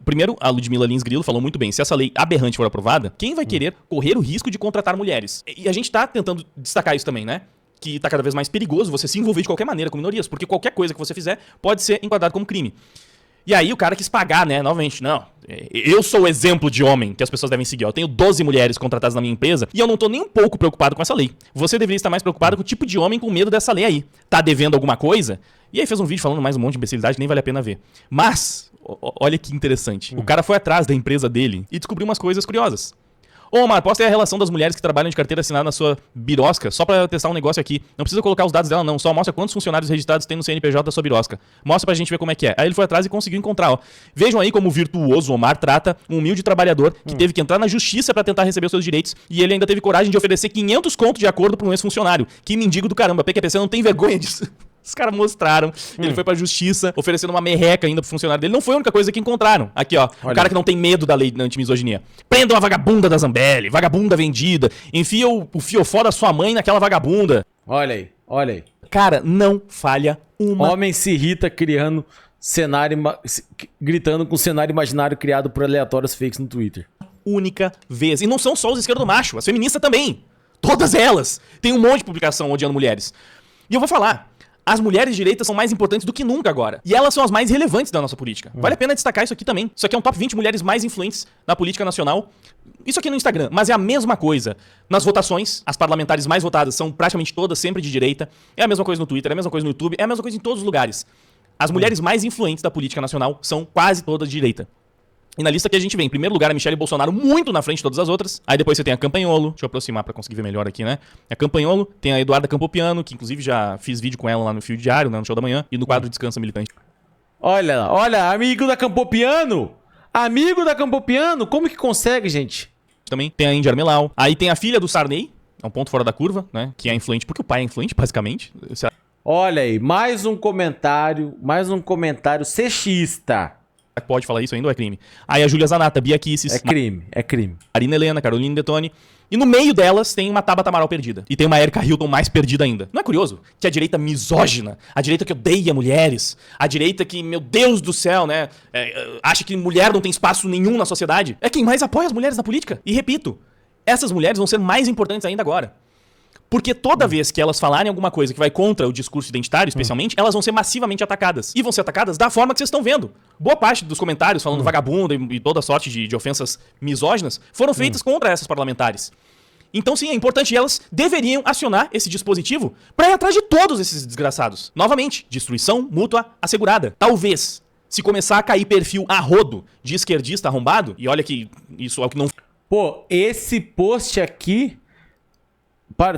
Primeiro, a Ludmila Lins Grilo falou muito bem, se essa lei aberrante for aprovada, quem vai querer correr o risco de contratar mulheres? E a gente tá tentando destacar isso também, né? Que tá cada vez mais perigoso você se envolver de qualquer maneira com minorias, porque qualquer coisa que você fizer pode ser enquadrado como crime. E aí o cara quis pagar, né, novamente. Não, eu sou o exemplo de homem que as pessoas devem seguir. Eu tenho 12 mulheres contratadas na minha empresa e eu não tô nem um pouco preocupado com essa lei. Você deveria estar mais preocupado com o tipo de homem com medo dessa lei aí. Tá devendo alguma coisa? E aí fez um vídeo falando mais um monte de imbecilidade, nem vale a pena ver. Mas, olha que interessante. O cara foi atrás da empresa dele e descobriu umas coisas curiosas. Ô, Omar, posta aí a relação das mulheres que trabalham de carteira assinada na sua birosca, só pra testar um negócio aqui. Não precisa colocar os dados dela, não. Só mostra quantos funcionários registrados tem no CNPJ da sua birosca. Mostra pra gente ver como é que é. Aí ele foi atrás e conseguiu encontrar, ó. Vejam aí como o virtuoso Omar trata um humilde trabalhador que teve que entrar na justiça pra tentar receber os seus direitos e ele ainda teve coragem de oferecer 500 conto de acordo pra um ex-funcionário. Que mendigo do caramba. PQPC não tem vergonha disso. Os caras mostraram. Ele foi pra justiça, oferecendo uma merreca ainda pro funcionário dele. Não foi a única coisa que encontraram. Aqui, ó. Olha. O cara que não tem medo da lei antimisoginia. Prendam a vagabunda da Zambelli. Vagabunda vendida. Enfia o fiofó da sua mãe naquela vagabunda. Olha aí, olha aí. Cara, não falha uma. Homem se irrita criando cenário... Gritando com cenário imaginário criado por aleatórios fakes no Twitter. Única vez. E não são só os esquerdomacho. As feministas também. Todas elas. Tem um monte de publicação odiando mulheres. E eu vou falar... As mulheres direitas são mais importantes do que nunca agora. E elas são as mais relevantes da nossa política. Vale a pena destacar isso aqui também. Isso aqui é um top 20 mulheres mais influentes na política nacional. Isso aqui no Instagram, mas é a mesma coisa. Nas votações, as parlamentares mais votadas são praticamente todas sempre de direita. É a mesma coisa no Twitter, é a mesma coisa no YouTube, é a mesma coisa em todos os lugares. As mulheres mais influentes da política nacional são quase todas de direita. E na lista que a gente vê, em primeiro lugar, a Michelle Bolsonaro, muito na frente de todas as outras. Aí depois você tem a Campanholo. Deixa eu aproximar pra conseguir ver melhor aqui, né? A Campanholo, tem a Eduarda Campopiano, que inclusive já fiz vídeo com ela lá no Fio Diário, né, no Show da Manhã, e no quadro Descansa Militante. Olha, olha, amigo da Campopiano! Amigo da Campopiano! Como que consegue, gente? Também tem a Índia Armelau. Aí tem a filha do Sarney, é um ponto fora da curva, né? Que é influente, porque o pai é influente, basicamente. Olha aí, mais um comentário sexista. Pode falar isso ainda ou é crime? Aí a Júlia Zanata, Bia Kicis. É crime, é crime. Marina Helena, Caroline Detoni. E no meio delas tem uma Tabata Amaral perdida. E tem uma Erika Hilton mais perdida ainda. Não é curioso que a direita misógina, a direita que odeia mulheres, a direita que, meu Deus do céu, né, acha que mulher não tem espaço nenhum na sociedade, é quem mais apoia as mulheres na política. E repito, essas mulheres vão ser mais importantes ainda agora. Porque toda vez que elas falarem alguma coisa que vai contra o discurso identitário, especialmente, elas vão ser massivamente atacadas. E vão ser atacadas da forma que vocês estão vendo. Boa parte dos comentários falando vagabunda e toda sorte de ofensas misóginas foram feitas contra essas parlamentares. Então sim, é importante, e elas deveriam acionar esse dispositivo para ir atrás de todos esses desgraçados. Novamente, destruição mútua assegurada. Talvez, se começar a cair perfil a rodo de esquerdista arrombado, e olha que isso é o que não... Pô, esse post aqui...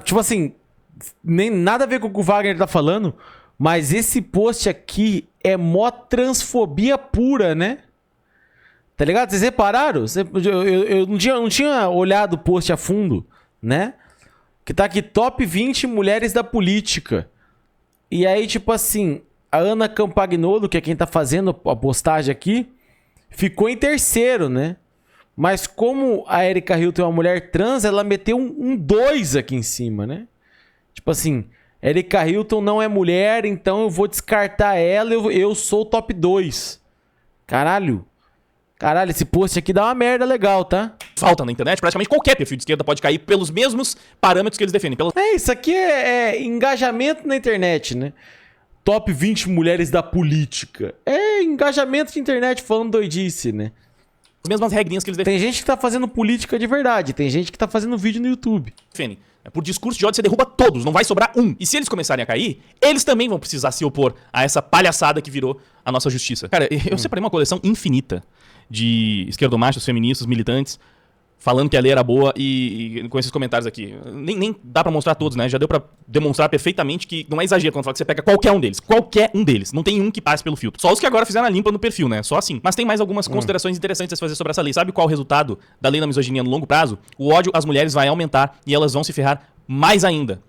Tipo assim, nem nada a ver com o que o Wagner tá falando, mas esse post aqui é mó transfobia pura, né? Tá ligado? Vocês repararam? Eu não tinha olhado o post a fundo, né? Que tá aqui, top 20 mulheres da política. E aí, tipo assim, a Ana Campagnolo, que é quem tá fazendo a postagem aqui, ficou em terceiro, né? Mas como a Erika Hilton é uma mulher trans, ela meteu um 2 aqui em cima, né? Tipo assim, Erika Hilton não é mulher, então eu vou descartar ela, eu sou o top 2. Caralho. Caralho, esse post aqui dá uma merda legal, tá? Falta na internet, praticamente qualquer perfil de esquerda pode cair pelos mesmos parâmetros que eles defendem. Isso aqui é engajamento na internet, né? Top 20 mulheres da política. É engajamento de internet falando doidice, né? As mesmas regrinhas que eles defendem. Tem gente que tá fazendo política de verdade, tem gente que tá fazendo vídeo no YouTube. Por discurso de ódio você derruba todos, não vai sobrar um. E se eles começarem a cair, eles também vão precisar se opor a essa palhaçada que virou a nossa justiça. Cara, eu separei uma coleção infinita de esquerdomachos, feministas, militantes, falando que a lei era boa e com esses comentários aqui. Nem dá pra mostrar todos, né? Já deu pra demonstrar perfeitamente que não é exagero quando fala que você pega qualquer um deles. Qualquer um deles. Não tem um que passe pelo filtro. Só os que agora fizeram a limpa no perfil, né? Só assim. Mas tem mais algumas considerações interessantes a se fazer sobre essa lei. Sabe qual é o resultado da lei da misoginia no longo prazo? O ódio às mulheres vai aumentar e elas vão se ferrar mais ainda.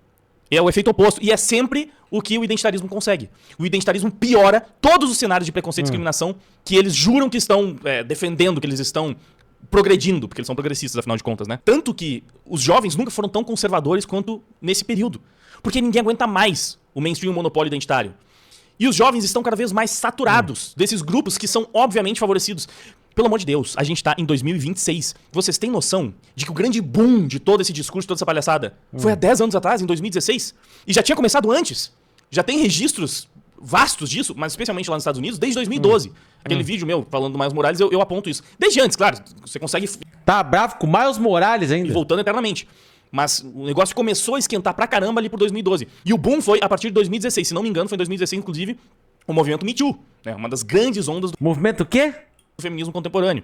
É o efeito oposto. E é sempre o que o identitarismo consegue. O identitarismo piora todos os cenários de preconceito e discriminação que eles juram que estão defendendo, que eles estão progredindo, porque eles são progressistas, afinal de contas, né? Tanto que os jovens nunca foram tão conservadores quanto nesse período. Porque ninguém aguenta mais o mainstream monopólio identitário. E os jovens estão cada vez mais saturados desses grupos que são obviamente favorecidos. Pelo amor de Deus, a gente tá em 2026. Vocês têm noção de que o grande boom de todo esse discurso, toda essa palhaçada, foi há 10 anos atrás, em 2016? E já tinha começado antes. Já tem registros vastos disso, mas especialmente lá nos Estados Unidos, desde 2012. Aquele vídeo meu falando do Miles Morales, eu aponto isso. Desde antes, claro, você consegue... Tá bravo com o Miles Morales ainda? E voltando eternamente. Mas o negócio começou a esquentar pra caramba ali por 2012. E o boom foi a partir de 2016. Se não me engano, foi em 2016, inclusive, o movimento Me Too. Né? Uma das grandes ondas do movimento o quê? feminismo contemporâneo.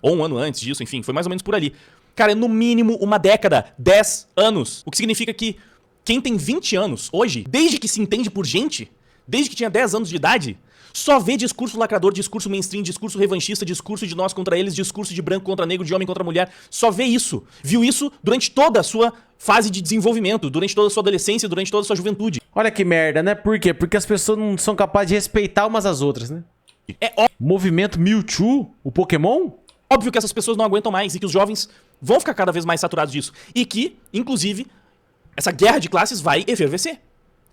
Ou um ano antes disso, enfim, foi mais ou menos por ali. Cara, é no mínimo uma década, 10 anos. O que significa que quem tem 20 anos hoje, desde que se entende por gente, desde que tinha 10 anos de idade, só vê discurso lacrador, discurso mainstream, discurso revanchista, discurso de nós contra eles, discurso de branco contra negro, de homem contra mulher. Só vê isso. Viu isso durante toda a sua fase de desenvolvimento, durante toda a sua adolescência, durante toda a sua juventude. Olha que merda, né? Por quê? Porque as pessoas não são capazes de respeitar umas às outras, né? É Movimento Mewtwo, o Pokémon? óbvio que essas pessoas não aguentam mais e que os jovens vão ficar cada vez mais saturados disso. E que, inclusive, essa guerra de classes vai efervescer.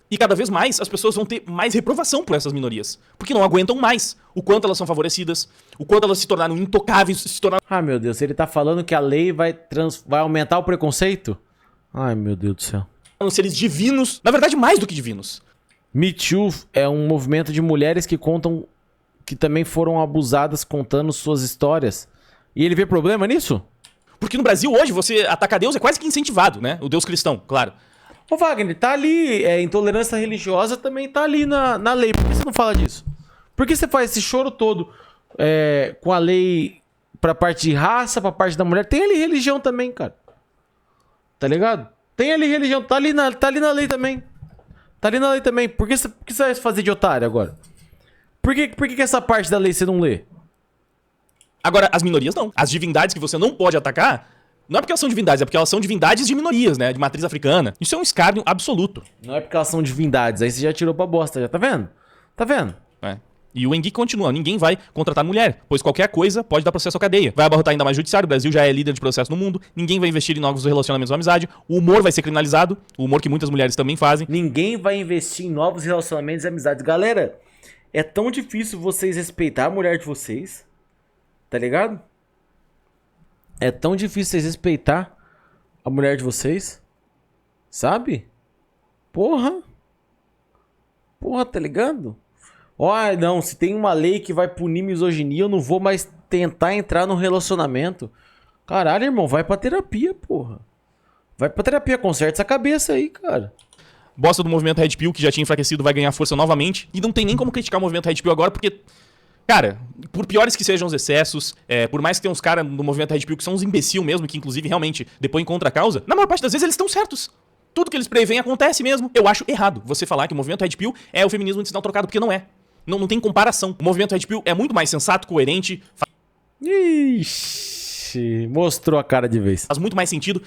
E cada vez mais as pessoas vão ter mais reprovação por essas minorias. Porque não aguentam mais o quanto elas são favorecidas, o quanto elas se tornaram intocáveis, se tornaram... Ah, meu Deus, ele tá falando que a lei vai aumentar o preconceito? Ai, meu Deus do céu. seres divinos, na verdade mais do que divinos. Me Too é um movimento de mulheres que contam que também foram abusadas contando suas histórias. E ele vê problema nisso? Porque no Brasil hoje você atacar Deus é quase que incentivado, né? O Deus cristão, claro. Ô Wagner, tá ali, intolerância religiosa também tá ali na lei. Por que você não fala disso? Por que você faz esse choro todo com a lei pra parte de raça, pra parte da mulher? Tem ali religião também, cara. Tá ligado? Tem ali religião, tá ali na lei também. Tá ali na lei também. Por que você vai se fazer de otário agora? Por que essa parte da lei você não lê? Agora, as minorias não. As divindades que você não pode atacar, não é porque elas são divindades, é porque elas são divindades de minorias, né? De matriz africana. Isso é um escárnio absoluto. Não é porque elas são divindades, aí você já tirou pra bosta, já tá vendo? Tá vendo? É. E o Enguique continua, ninguém vai contratar mulher, pois qualquer coisa pode dar processo à cadeia. Vai abarrotar ainda mais o judiciário, o Brasil já é líder de processo no mundo, ninguém vai investir em novos relacionamentos ou amizade, o humor vai ser criminalizado, o humor que muitas mulheres também fazem. Ninguém vai investir em novos relacionamentos e amizades. Galera, é tão difícil vocês respeitar a mulher de vocês, tá ligado? É tão difícil vocês respeitar a mulher de vocês, sabe? Porra, tá ligado? Ó, não, se tem uma lei que vai punir misoginia, eu não vou mais tentar entrar no relacionamento. Caralho, irmão, vai pra terapia, porra. Vai pra terapia, conserta essa cabeça aí, cara. Bosta do movimento Red Pill, que já tinha enfraquecido, vai ganhar força novamente. E não tem nem como criticar o movimento Red Pill agora, porque, cara, por piores que sejam os excessos, por mais que tenha uns caras no movimento Red Pill que são uns imbecil mesmo, que inclusive realmente depõem contra a causa, na maior parte das vezes eles estão certos. Tudo que eles preveem acontece mesmo. Eu acho errado você falar que o movimento Red Pill é o feminismo de sinal trocado, porque não é. Não tem comparação. O movimento Red Pill é muito mais sensato, coerente. Ixi, mostrou a cara de vez. Faz muito mais sentido.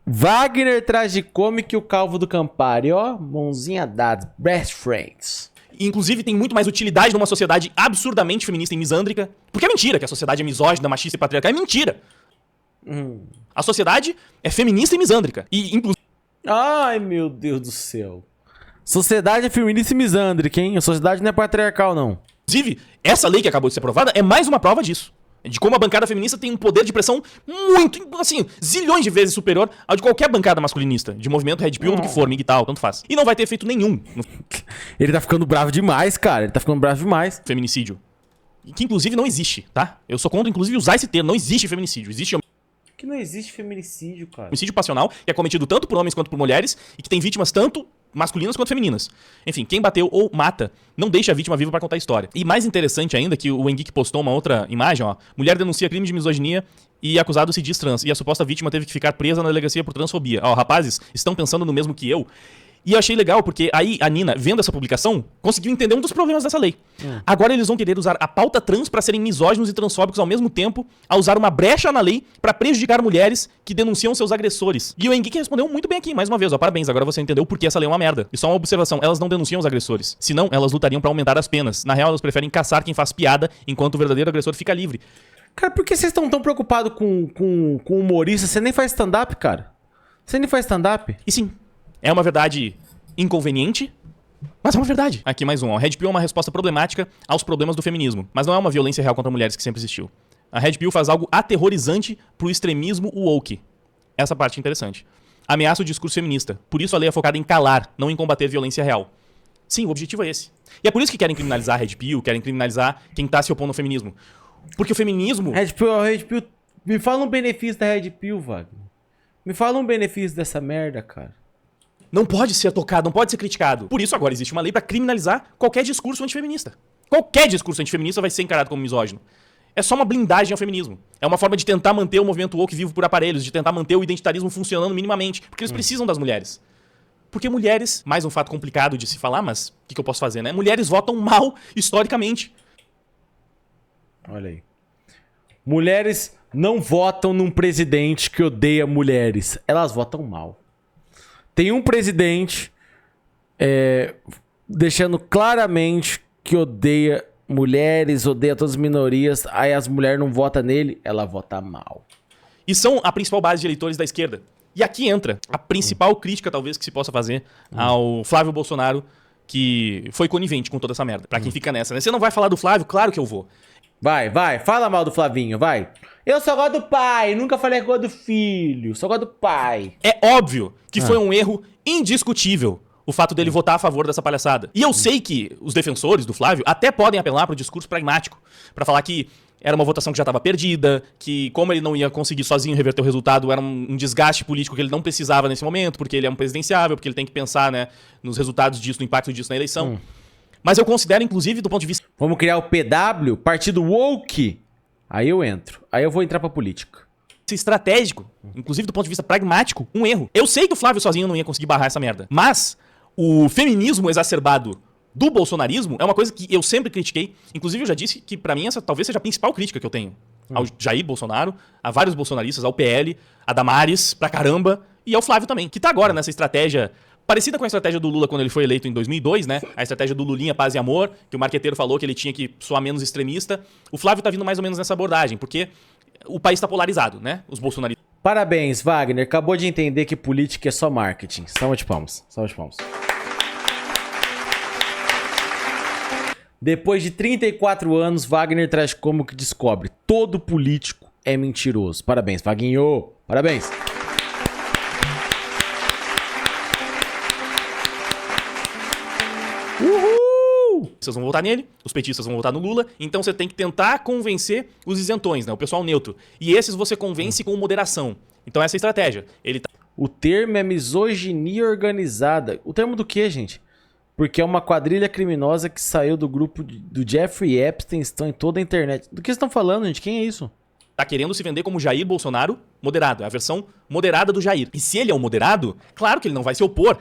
Wagner Tragicomic e o Calvo do Campari, ó. Mãozinha dada. Best friends. Inclusive tem muito mais utilidade numa sociedade absurdamente feminista e misândrica. Porque é mentira que a sociedade é misógina, machista e patriarcal. É mentira. A sociedade é feminista e misândrica. E inclusive... Ai, meu Deus do céu. Sociedade é feminista e misândrica, hein? A sociedade não é patriarcal, não. Inclusive, essa lei que acabou de ser aprovada é mais uma prova disso. De como a bancada feminista tem um poder de pressão muito, assim, zilhões de vezes superior ao de qualquer bancada masculinista. De movimento Red Pill, do que for, MIG e tal, tanto faz. E não vai ter efeito nenhum no Ele tá ficando bravo demais, cara. Ele tá ficando bravo demais. feminicídio. Que inclusive não existe, tá? Eu sou contra, inclusive, usar esse termo. Não existe feminicídio. Existe Que não existe feminicídio, cara. homicídio passional, que é cometido tanto por homens quanto por mulheres, e que tem vítimas tanto masculinas quanto femininas. Enfim, quem bateu ou mata, não deixa a vítima viva pra contar a história. E mais interessante ainda, que o Enguique postou uma outra imagem, ó. Mulher denuncia crime de misoginia e acusado se diz trans. E a suposta vítima teve que ficar presa na delegacia por transfobia. Ó, rapazes, estão pensando no mesmo que eu? E eu achei legal, porque aí a Nina, vendo essa publicação, conseguiu entender um dos problemas dessa lei. Agora eles vão querer usar a pauta trans pra serem misóginos e transfóbicos ao mesmo tempo, a usar uma brecha na lei pra prejudicar mulheres que denunciam seus agressores. E o Enguique respondeu muito bem aqui, mais uma vez, ó, parabéns, agora você entendeu por que essa lei é uma merda. E só uma observação, elas não denunciam os agressores, senão elas lutariam pra aumentar as penas. Na real, elas preferem caçar quem faz piada, enquanto o verdadeiro agressor fica livre. Cara, por que vocês estão tão preocupados com humorista? Você nem faz stand-up, cara. Você nem faz stand-up. E sim, é uma verdade inconveniente, mas é uma verdade. Aqui mais um, ó. Red Pill é uma resposta problemática aos problemas do feminismo, mas não é uma violência real contra mulheres que sempre existiu. A Red Pill faz algo aterrorizante pro extremismo woke. Essa parte é interessante. Ameaça o discurso feminista. Por isso a lei é focada em calar, não em combater violência real. Sim, o objetivo é esse. E é por isso que querem criminalizar a Red Pill, querem criminalizar quem tá se opondo ao feminismo. Porque o feminismo... Red Pill, me fala um benefício da Red Pill, Wagner. Me fala um benefício dessa merda, cara. Não pode ser tocado, não pode ser criticado. Por isso agora existe uma lei pra criminalizar qualquer discurso antifeminista. Qualquer discurso antifeminista vai ser encarado como misógino. É só uma blindagem ao feminismo. É uma forma de tentar manter o movimento woke vivo por aparelhos, de tentar manter o identitarismo funcionando minimamente, porque eles precisam das mulheres. Porque mulheres, mais um fato complicado de se falar, mas o que eu posso fazer, né? Mulheres votam mal historicamente. Olha aí. Mulheres não votam num presidente que odeia mulheres. Elas votam mal. Tem um presidente deixando claramente que odeia mulheres, odeia todas as minorias. Aí as mulheres não votam nele, ela vota mal. E são a principal base de eleitores da esquerda. E aqui entra a principal crítica, talvez, que se possa fazer ao Flávio Bolsonaro, que foi conivente com toda essa merda. Pra quem fica nessa, né? Você não vai falar do Flávio? Claro que eu vou. Vai, fala mal do Flavinho, vai. Eu só gosto do pai, nunca falei que gosto do filho, só gosto do pai. É óbvio que foi um erro indiscutível o fato dele votar a favor dessa palhaçada. E eu sei que os defensores do Flávio até podem apelar pro discurso pragmático, pra falar que era uma votação que já estava perdida, que como ele não ia conseguir sozinho reverter o resultado, era um desgaste político que ele não precisava nesse momento, porque ele é um presidenciável, porque ele tem que pensar, né, nos resultados disso, no impacto disso na eleição. Mas eu considero, inclusive, do ponto de vista... Vamos criar o PW, Partido Woke. Aí eu entro. Aí eu vou entrar pra política. estratégico, inclusive do ponto de vista pragmático, um erro. Eu sei que o Flávio sozinho não ia conseguir barrar essa merda, mas o feminismo exacerbado do bolsonarismo é uma coisa que eu sempre critiquei. Inclusive eu já disse que pra mim essa talvez seja a principal crítica que eu tenho ao Jair Bolsonaro, a vários bolsonaristas, ao PL, a Damares pra caramba e ao Flávio também, que tá agora nessa estratégia parecida com a estratégia do Lula quando ele foi eleito em 2002, né? A estratégia do Lulinha, paz e amor, que o marqueteiro falou que ele tinha que soar menos extremista. O Flávio tá vindo mais ou menos nessa abordagem, porque o país tá polarizado, né? Os bolsonaristas. Parabéns, Wagner. Acabou de entender que política é só marketing. Salva de palmas. Salva de palmas. Depois de 34 anos, Wagner traz como que descobre: todo político é mentiroso. Parabéns, Vaguinho. Parabéns. Uhul! Vocês vão votar nele, os petistas vão votar no Lula, então você tem que tentar convencer os isentões, né? O pessoal neutro. E esses você convence com moderação. Então essa é a estratégia. Ele tá... O termo é misoginia organizada. O termo do quê, gente? Porque é uma quadrilha criminosa que saiu do grupo do Jeffrey Epstein, estão em toda a internet. Do que vocês estão falando, gente? Quem é isso? Tá querendo se vender como Jair Bolsonaro moderado. É a versão moderada do Jair. E se ele é um moderado, claro que ele não vai se opor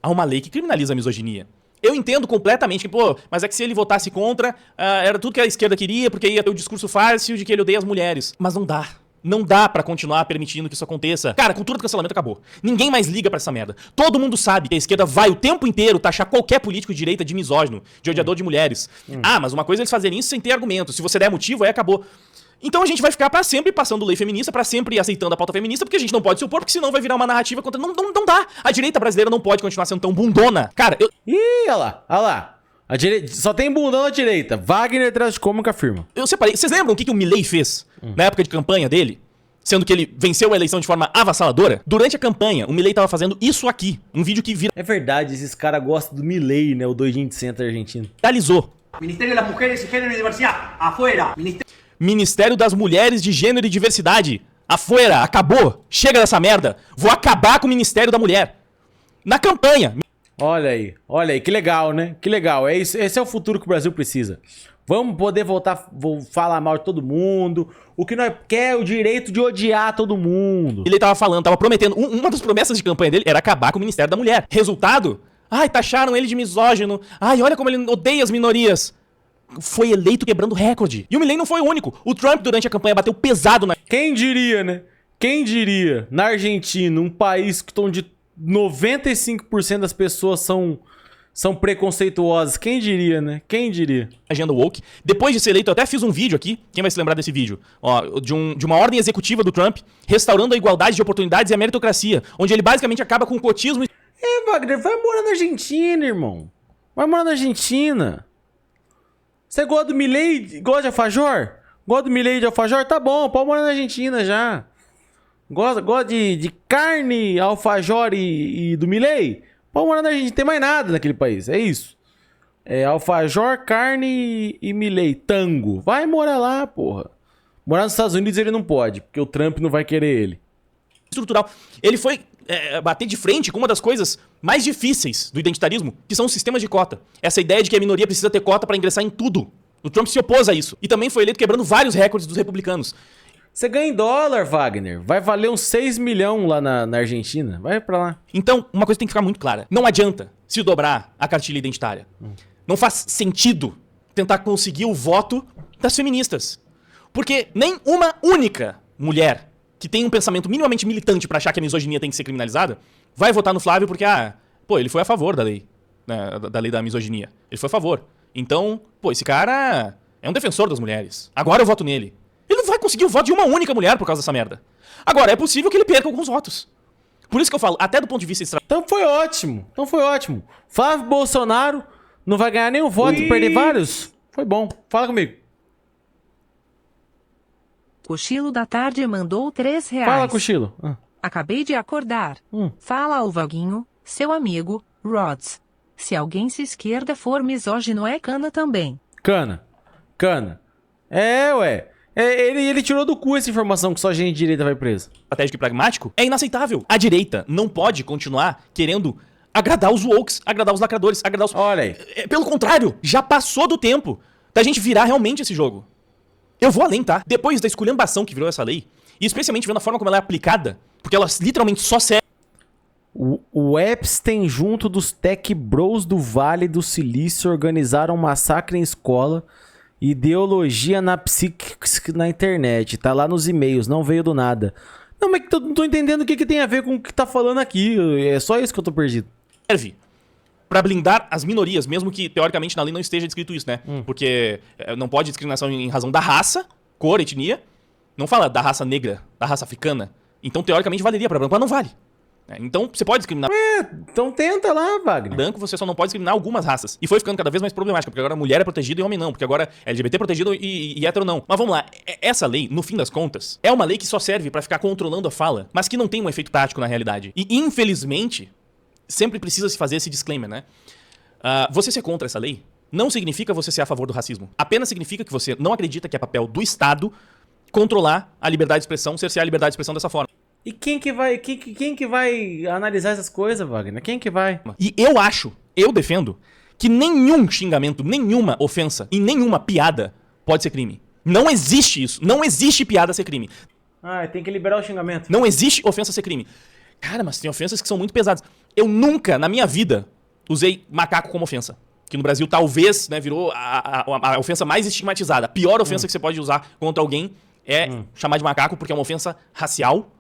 a uma lei que criminaliza a misoginia. Eu entendo completamente que, pô, mas é que se ele votasse contra, era tudo que a esquerda queria, porque ia ter o discurso fácil de que ele odeia as mulheres. Mas não dá. Não dá pra continuar permitindo que isso aconteça. Cara, a cultura do cancelamento acabou. Ninguém mais liga pra essa merda. Todo mundo sabe que a esquerda vai o tempo inteiro taxar qualquer político de direita de misógino, de odiador de mulheres. Ah, mas uma coisa é eles fazerem isso sem ter argumento. Se você der motivo, aí acabou. Então a gente vai ficar pra sempre passando lei feminista, pra sempre aceitando a pauta feminista, porque a gente não pode se opor, porque senão vai virar uma narrativa contra... Não dá. A direita brasileira não pode continuar sendo tão bundona. Cara, eu... Ih, olha lá, olha lá. A direita, só tem bundão na direita. Wagner traz como que afirma. Eu separei. Vocês lembram o que o Milei fez na época de campanha dele? Sendo que ele venceu a eleição de forma avassaladora? Durante a campanha, o Milei tava fazendo isso aqui. Um vídeo que É verdade, esses caras gostam do Milei, né? O doidinho de centro argentino. viralizou. Ministério das Mulheres e Gênero e Diversidade, afuera. Ministério das Mulheres de Gênero e Diversidade. Afuera, acabou. Chega dessa merda. Vou acabar com o Ministério da Mulher. Na campanha. Olha aí, que legal, né? Que legal, é isso, esse é o futuro que o Brasil precisa. Vamos poder vou falar mal de todo mundo. O que nós quer é o direito de odiar todo mundo. Ele tava prometendo, uma das promessas de campanha dele era acabar com o Ministério da Mulher. Resultado? Ai, taxaram ele de misógino. Ai, olha como ele odeia as minorias. Foi eleito quebrando recorde. E o Milei não foi o único. O Trump, durante a campanha, bateu pesado na... Quem diria, né? Quem diria? Na Argentina, um país que onde 95% das pessoas são preconceituosas. Quem diria, né? Quem diria? Agenda woke. Depois de ser eleito, eu até fiz um vídeo aqui. Quem vai se lembrar desse vídeo? Ó, de uma ordem executiva do Trump, restaurando a igualdade de oportunidades e a meritocracia. Onde ele basicamente acaba com o cotismo... Wagner, vai morar na Argentina, irmão. Vai morar na Argentina. Você gosta do Milei? Gosta de alfajor? Gosta do Milei de alfajor? Tá bom, pode morar na Argentina já. Gosta de carne, alfajor e do Milei? Pode morar na Argentina, não tem mais nada naquele país, é isso. É alfajor, carne e Milei, tango. Vai morar lá, porra. Morar nos Estados Unidos ele não pode, porque o Trump não vai querer ele. Estrutural. Ele foi bater de frente com uma das coisas mais difíceis do identitarismo, que são os sistemas de cota. Essa ideia de que a minoria precisa ter cota pra ingressar em tudo. O Trump se opôs a isso. E também foi eleito quebrando vários recordes dos republicanos. Você ganha em dólar, Wagner. Vai valer uns 6 milhões lá na Argentina. Vai pra lá. Então, uma coisa tem que ficar muito clara. Não adianta se dobrar a cartilha identitária. Não faz sentido tentar conseguir o voto das feministas. Porque nem uma única mulher que tem um pensamento minimamente militante pra achar que a misoginia tem que ser criminalizada vai votar no Flávio porque, ele foi a favor da lei, né, da lei da misoginia. Ele foi a favor. Então, esse cara é um defensor das mulheres. Agora eu voto nele. Ele não vai conseguir o voto de uma única mulher por causa dessa merda. Agora, é possível que ele perca alguns votos. Por isso que eu falo, até do ponto de vista Então foi ótimo. Flávio Bolsonaro não vai ganhar nenhum voto e perder vários? Foi bom. Fala comigo. Cochilo da Tarde mandou R$3. Fala, Cochilo. Acabei de acordar. Fala ao Vaguinho, seu amigo, Rods. Se alguém se esquerda for misógino é cana também. Cana. É, ué. Ele tirou do cu essa informação que só gente de direita vai preso. Estratégico e pragmático é inaceitável. A direita não pode continuar querendo agradar os wokes, agradar os lacradores, agradar os... Olha aí. Pelo contrário, já passou do tempo da gente virar realmente esse jogo. Eu vou além, tá? Depois da esculhambação que virou essa lei, e especialmente vendo a forma como ela é aplicada, porque ela literalmente só serve... O Epstein junto dos tech bros do Vale do Silício organizaram um massacre em escola, ideologia na psique na internet, tá lá nos e-mails, não veio do nada. Não, mas não tô entendendo o que tem a ver com o que tá falando aqui, é só isso que eu tô perdido. Serve pra blindar as minorias, mesmo que teoricamente na lei não esteja descrito isso, né? Porque não pode discriminação em razão da raça, cor, etnia, não fala da raça negra, da raça africana, então teoricamente valeria pra branco, mas não vale. Então, você pode discriminar... então tenta lá, Wagner. Branco, você só não pode discriminar algumas raças. E foi ficando cada vez mais problemática, porque agora mulher é protegida e homem não. Porque agora LGBT é protegido e hétero não. Mas vamos lá, essa lei, no fim das contas, é uma lei que só serve pra ficar controlando a fala, mas que não tem um efeito prático na realidade. E, infelizmente, sempre precisa se fazer esse disclaimer, né? Você ser contra essa lei não significa você ser a favor do racismo. Apenas significa que você não acredita que é papel do Estado controlar a liberdade de expressão, cercear a liberdade de expressão dessa forma. E quem que vai analisar essas coisas, Wagner? Quem que vai? E eu defendo que nenhum xingamento, nenhuma ofensa e nenhuma piada pode ser crime. Não existe isso. Não existe piada ser crime. Tem que liberar o xingamento. Não existe ofensa ser crime. Cara, mas tem ofensas que são muito pesadas. Eu nunca, na minha vida, usei macaco como ofensa. Que no Brasil talvez, né, virou a ofensa mais estigmatizada. A pior ofensa que você pode usar contra alguém é chamar de macaco, porque é uma ofensa racial.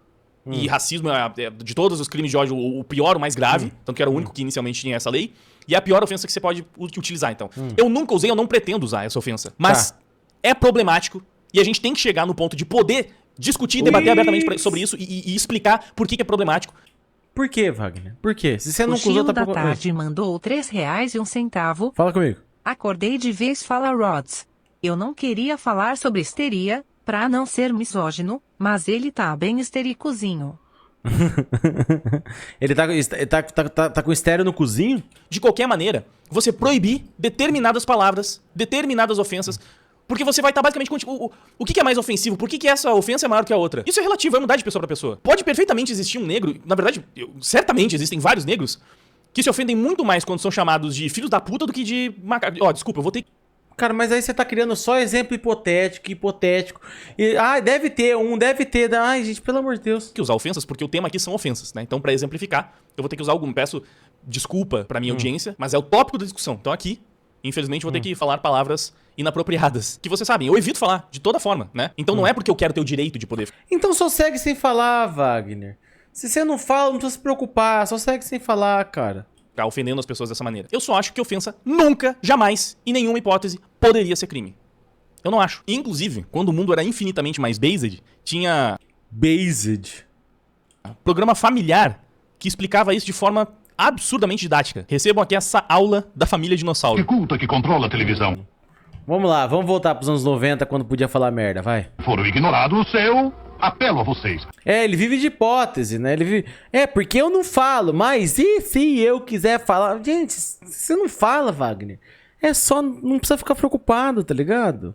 E racismo é, de todos os crimes de ódio, o pior, o mais grave. Tanto que era o único que inicialmente tinha essa lei. E é a pior ofensa que você pode utilizar, então. Eu nunca usei, eu não pretendo usar essa ofensa. Mas é problemático. E a gente tem que chegar no ponto de poder discutir e debater abertamente sobre isso e explicar por que é problemático. Por que, Wagner? Por quê? Se você não usou, tá da Tarde mandou R$3,01. Fala comigo. Acordei de vez, fala Rods. Eu não queria falar sobre histeria, pra não ser misógino, mas ele tá bem histericozinho. Ele tá com estéreo no cozinho? De qualquer maneira, você proibir determinadas palavras, determinadas ofensas, porque você vai estar basicamente... O que é mais ofensivo? Por que essa ofensa é maior que a outra? Isso é relativo, vai mudar de pessoa pra pessoa. Pode perfeitamente existir um negro, na verdade, certamente existem vários negros, que se ofendem muito mais quando são chamados de filhos da puta do que de macaco. Desculpa, eu vou ter que... Cara, mas aí você tá criando só exemplo hipotético. E, deve ter. Ai, gente, pelo amor de Deus. Que usar ofensas, porque o tema aqui são ofensas, né? Então, pra exemplificar, eu vou ter que usar algum. Peço desculpa pra minha audiência, mas é o tópico da discussão. Então aqui, infelizmente, vou ter que falar palavras inapropriadas. Que vocês sabem, eu evito falar, de toda forma, né? Então não é porque eu quero ter o direito de poder. Então só segue sem falar, Wagner. Se você não fala, não precisa se preocupar. Só segue sem falar, cara. Ficar ofendendo as pessoas dessa maneira. Eu só acho que ofensa nunca, jamais, em nenhuma hipótese, poderia ser crime. Eu não acho. Inclusive, quando o mundo era infinitamente mais based, tinha... Based? Programa familiar que explicava isso de forma absurdamente didática. Recebam aqui essa aula da família dinossauro. Que culta que controla a televisão. Vamos lá, vamos voltar pros anos 90, quando podia falar merda, vai. Foram ignorados, eu apelo a vocês. Ele vive de hipótese, né? Ele vive... porque eu não falo, mas e se eu quiser falar? Gente, você não fala, Wagner. É só... Não precisa ficar preocupado, tá ligado?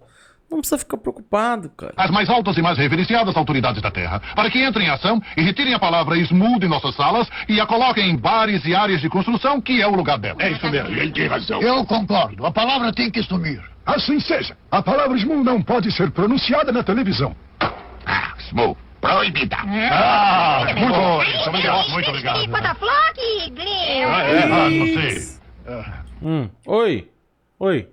Não precisa ficar preocupado, cara. As mais altas e mais reverenciadas autoridades da Terra, para que entrem em ação e retirem a palavra smooth em nossas salas e a coloquem em bares e áreas de construção, que é o lugar dela. É isso mesmo, ele tem razão. Eu concordo. A palavra tem que sumir. Assim seja. A palavra Smoo não pode ser pronunciada na televisão. Smoo. Proibida. Muito bom. Obrigado. Muito obrigado. Oi. Oi.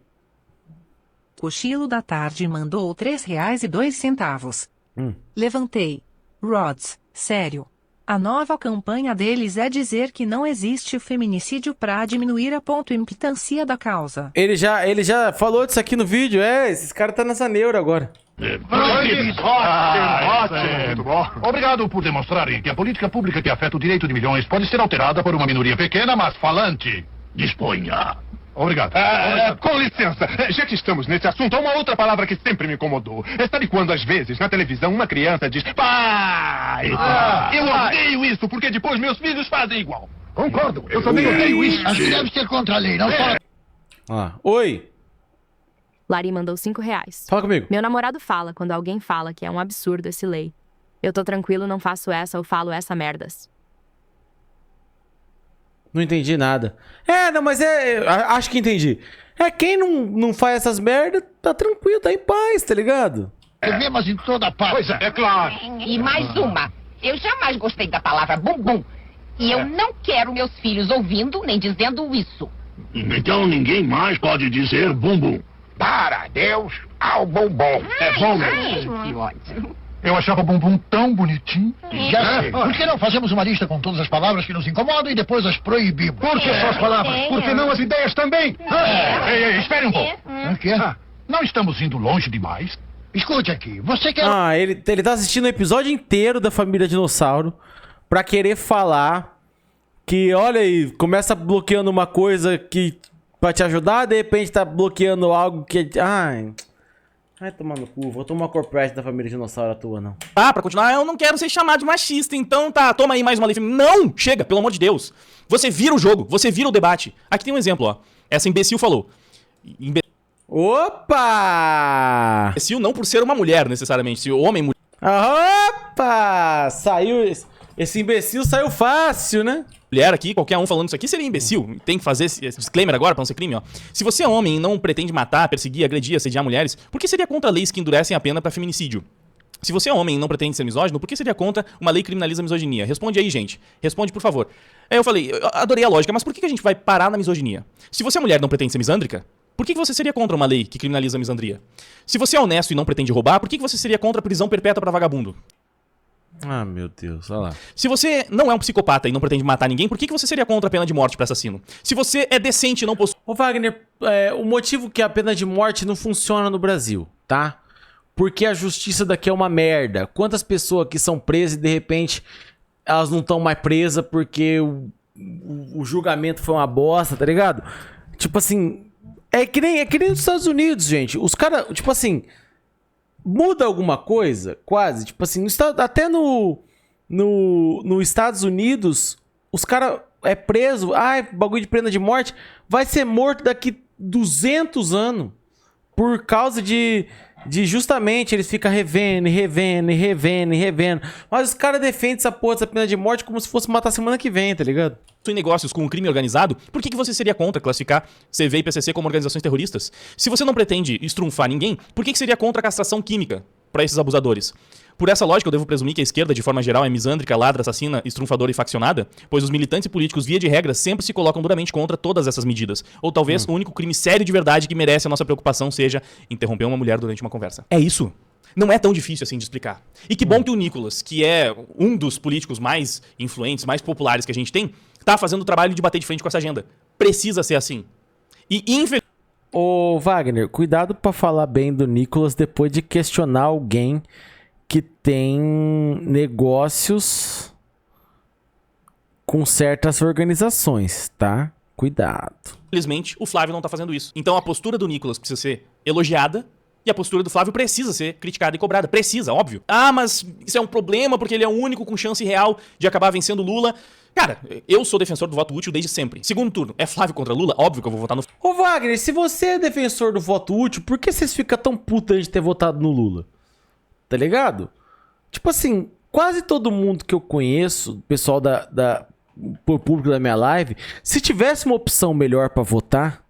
Cochilo da Tarde mandou R$3,02. Levantei. Rods, sério. A nova campanha deles é dizer que não existe o feminicídio para diminuir a impotência da causa. Ele já falou disso aqui no vídeo. Esses caras tá nessa neura agora. Ótimo. Obrigado por demonstrarem que a política pública que afeta o direito de milhões pode ser alterada por uma minoria pequena, mas falante. Disponha. Obrigado. Com licença, já que estamos nesse assunto, há uma outra palavra que sempre me incomodou. Sabe quando, às vezes, na televisão, uma criança diz pai? Eu odeio isso, porque depois meus filhos fazem igual. Concordo, eu também odeio isso. Assim deve ser contra a lei, não só... Oi. Lari mandou R$5. Fala comigo. Meu namorado fala quando alguém fala que é um absurdo esse lei. Eu tô tranquilo, não faço essa ou falo essa merdas. Não entendi nada. Não, mas acho que entendi. Quem não faz essas merdas, tá tranquilo, tá em paz, tá ligado? Mas em toda parte. Pois é, claro. E mais uma. Eu jamais gostei da palavra bumbum. E eu não quero meus filhos ouvindo nem dizendo isso. Então ninguém mais pode dizer bumbum. Para Deus ao bumbum. É bom mesmo. Que ótimo. Eu achava bumbum tão bonitinho. Já sei. Por que não fazemos uma lista com todas as palavras que nos incomodam e depois as proibimos? Por que só as palavras? Por que não as ideias também? Ei, espere um pouco. O quê? Não estamos indo longe demais? Escute aqui, você quer... Ele tá assistindo o episódio inteiro da Família Dinossauro pra querer falar que, olha aí, começa bloqueando uma coisa que pra te ajudar, de repente tá bloqueando algo que... Vai tomar no cu, vou tomar uma corporate da Família Dinossauro à tua, não. Pra continuar, eu não quero ser chamado de machista, então tá, toma aí mais uma lei feminina. Não! Chega, pelo amor de Deus. Você vira o jogo, você vira o debate. Aqui tem um exemplo, ó. Essa imbecil falou. Opa! Imbecil não por ser uma mulher, necessariamente. Se o homem... Opa! Saiu... Esse imbecil saiu fácil, né? Mulher aqui, qualquer um falando isso aqui seria imbecil. Tem que fazer esse disclaimer agora pra não ser crime, ó. Se você é homem e não pretende matar, perseguir, agredir, assediar mulheres, por que seria contra leis que endurecem a pena pra feminicídio? Se você é homem e não pretende ser misógino, por que seria contra uma lei que criminaliza a misoginia? Responde aí, gente. Responde, por favor. Eu falei, eu adorei a lógica, mas por que a gente vai parar na misoginia? Se você é mulher e não pretende ser misândrica, por que você seria contra uma lei que criminaliza a misandria? Se você é honesto e não pretende roubar, por que você seria contra a prisão perpétua pra vagabundo? Ah, meu Deus, olha lá. Se você não é um psicopata e não pretende matar ninguém, por que você seria contra a pena de morte pra assassino? Se você é decente e não possui... Ô Wagner, o motivo que a pena de morte não funciona no Brasil, tá? Porque a justiça daqui é uma merda. Quantas pessoas que são presas e de repente elas não estão mais presas porque o julgamento foi uma bosta, tá ligado? Tipo assim, é que nem nos Estados Unidos, gente. Os caras, tipo assim... Muda alguma coisa, quase. Tipo assim, até nos Estados Unidos, os caras é preso. Bagulho de pena de morte. Vai ser morto daqui 200 anos. Por causa de justamente eles ficam revendo. Mas os caras defendem essa porra dessa pena de morte como se fosse matar semana que vem, tá ligado? Em negócios com o crime organizado, por que você seria contra classificar CV e PCC como organizações terroristas? Se você não pretende estrunfar ninguém, por que seria contra a castração química para esses abusadores? Por essa lógica, eu devo presumir que a esquerda, de forma geral, é misândrica, ladra, assassina, estrunfadora e faccionada, pois os militantes e políticos, via de regra, sempre se colocam duramente contra todas essas medidas. Ou talvez o único crime sério de verdade que merece a nossa preocupação seja interromper uma mulher durante uma conversa. É isso. Não é tão difícil assim de explicar. E que bom que o Nicolas, que é um dos políticos mais influentes, mais populares que a gente tem, tá fazendo o trabalho de bater de frente com essa agenda. Precisa ser assim. E infelizmente... Ô Wagner, cuidado pra falar bem do Nicolas depois de questionar alguém que tem negócios com certas organizações, tá? Cuidado. Infelizmente, o Flávio não tá fazendo isso. Então a postura do Nicolas precisa ser elogiada e a postura do Flávio precisa ser criticada e cobrada. Precisa, óbvio. Mas isso é um problema porque ele é o único com chance real de acabar vencendo Lula. Cara, eu sou defensor do voto útil desde sempre. Segundo turno, é Flávio contra Lula? Óbvio que eu vou votar no... Ô Wagner, se você é defensor do voto útil, por que vocês ficam tão putos de ter votado no Lula? Tá ligado? Tipo assim, quase todo mundo que eu conheço, pessoal por público da minha live, se tivesse uma opção melhor pra votar,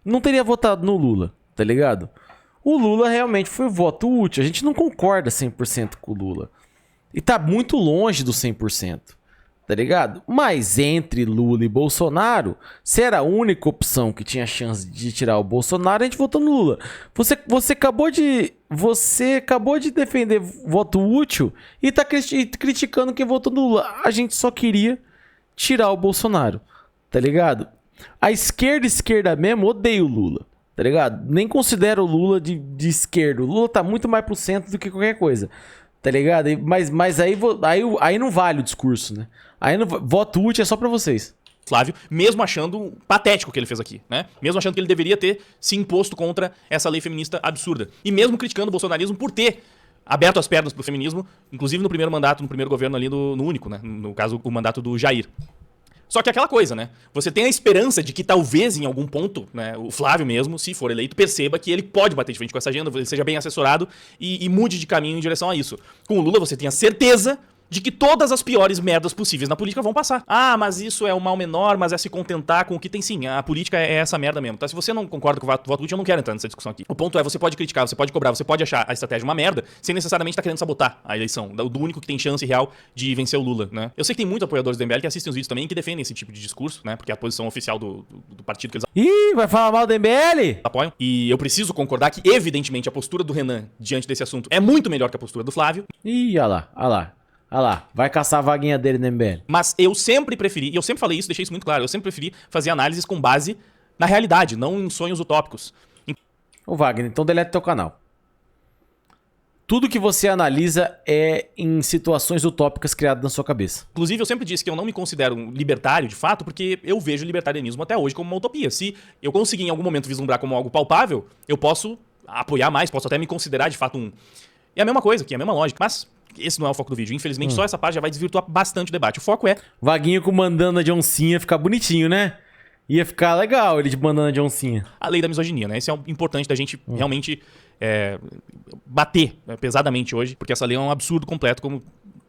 não teria votado no Lula. tá ligado? O Lula realmente foi voto útil. A gente não concorda 100% com o Lula. E tá muito longe do 100%, tá ligado? Mas entre Lula e Bolsonaro, se era a única opção que tinha chance de tirar o Bolsonaro, a gente votou no Lula. Você acabou de defender voto útil e tá criticando quem votou no Lula. A gente só queria tirar o Bolsonaro, tá ligado? A esquerda mesmo odeia o Lula, tá ligado? Nem considera o Lula de esquerda. O Lula tá muito mais pro centro do que qualquer coisa, tá ligado? Mas aí não vale o discurso, né? Aí voto útil é só pra vocês. Flávio, mesmo achando patético o que ele fez aqui, né? Mesmo achando que ele deveria ter se imposto contra essa lei feminista absurda. E mesmo criticando o bolsonarismo por ter aberto as pernas pro feminismo, inclusive no primeiro mandato, no primeiro governo ali, no único, né? No caso, o mandato do Jair. Só que aquela coisa, né? Você tem a esperança de que talvez em algum ponto, né, o Flávio mesmo, se for eleito, perceba que ele pode bater de frente com essa agenda, ele seja bem assessorado e mude de caminho em direção a isso. Com o Lula você tem a certeza de que todas as piores merdas possíveis na política vão passar. Ah, mas isso é o mal menor, mas é se contentar com o que tem sim. A política é essa merda mesmo. Tá? Se você não concorda com o voto útil, eu não quero entrar nessa discussão aqui. O ponto é, você pode criticar, você pode cobrar, você pode achar a estratégia uma merda, sem necessariamente estar querendo sabotar a eleição, do único que tem chance real de vencer o Lula, né? Eu sei que tem muitos apoiadores do MBL que assistem os vídeos também e que defendem esse tipo de discurso, né? Porque é a posição oficial do partido que eles Ih, vai falar mal do MBL? apoiam. E eu preciso concordar que, evidentemente, a postura do Renan diante desse assunto é muito melhor que a postura do Flávio. Ih, olha lá, vai caçar a vaguinha dele no MBL. Mas eu sempre preferi, e eu sempre falei isso, deixei isso muito claro, eu sempre preferi fazer análises com base na realidade, não em sonhos utópicos. Ô Wagner, então deleta teu canal. Tudo que você analisa é em situações utópicas criadas na sua cabeça. Inclusive, eu sempre disse que eu não me considero um libertário, de fato, porque eu vejo o libertarianismo até hoje como uma utopia. Se eu conseguir em algum momento vislumbrar como algo palpável, eu posso apoiar mais, posso até me considerar de fato um... É a mesma coisa aqui, é a mesma lógica, mas... Esse não é o foco do vídeo. Infelizmente, só essa parte já vai desvirtuar bastante o debate. O foco é... Vaguinho com bandana de oncinha ia ficar bonitinho, né? Ia ficar legal ele de bandana de oncinha. A lei da misoginia, né? Isso é importante da gente realmente bater pesadamente hoje, porque essa lei é um absurdo completo, como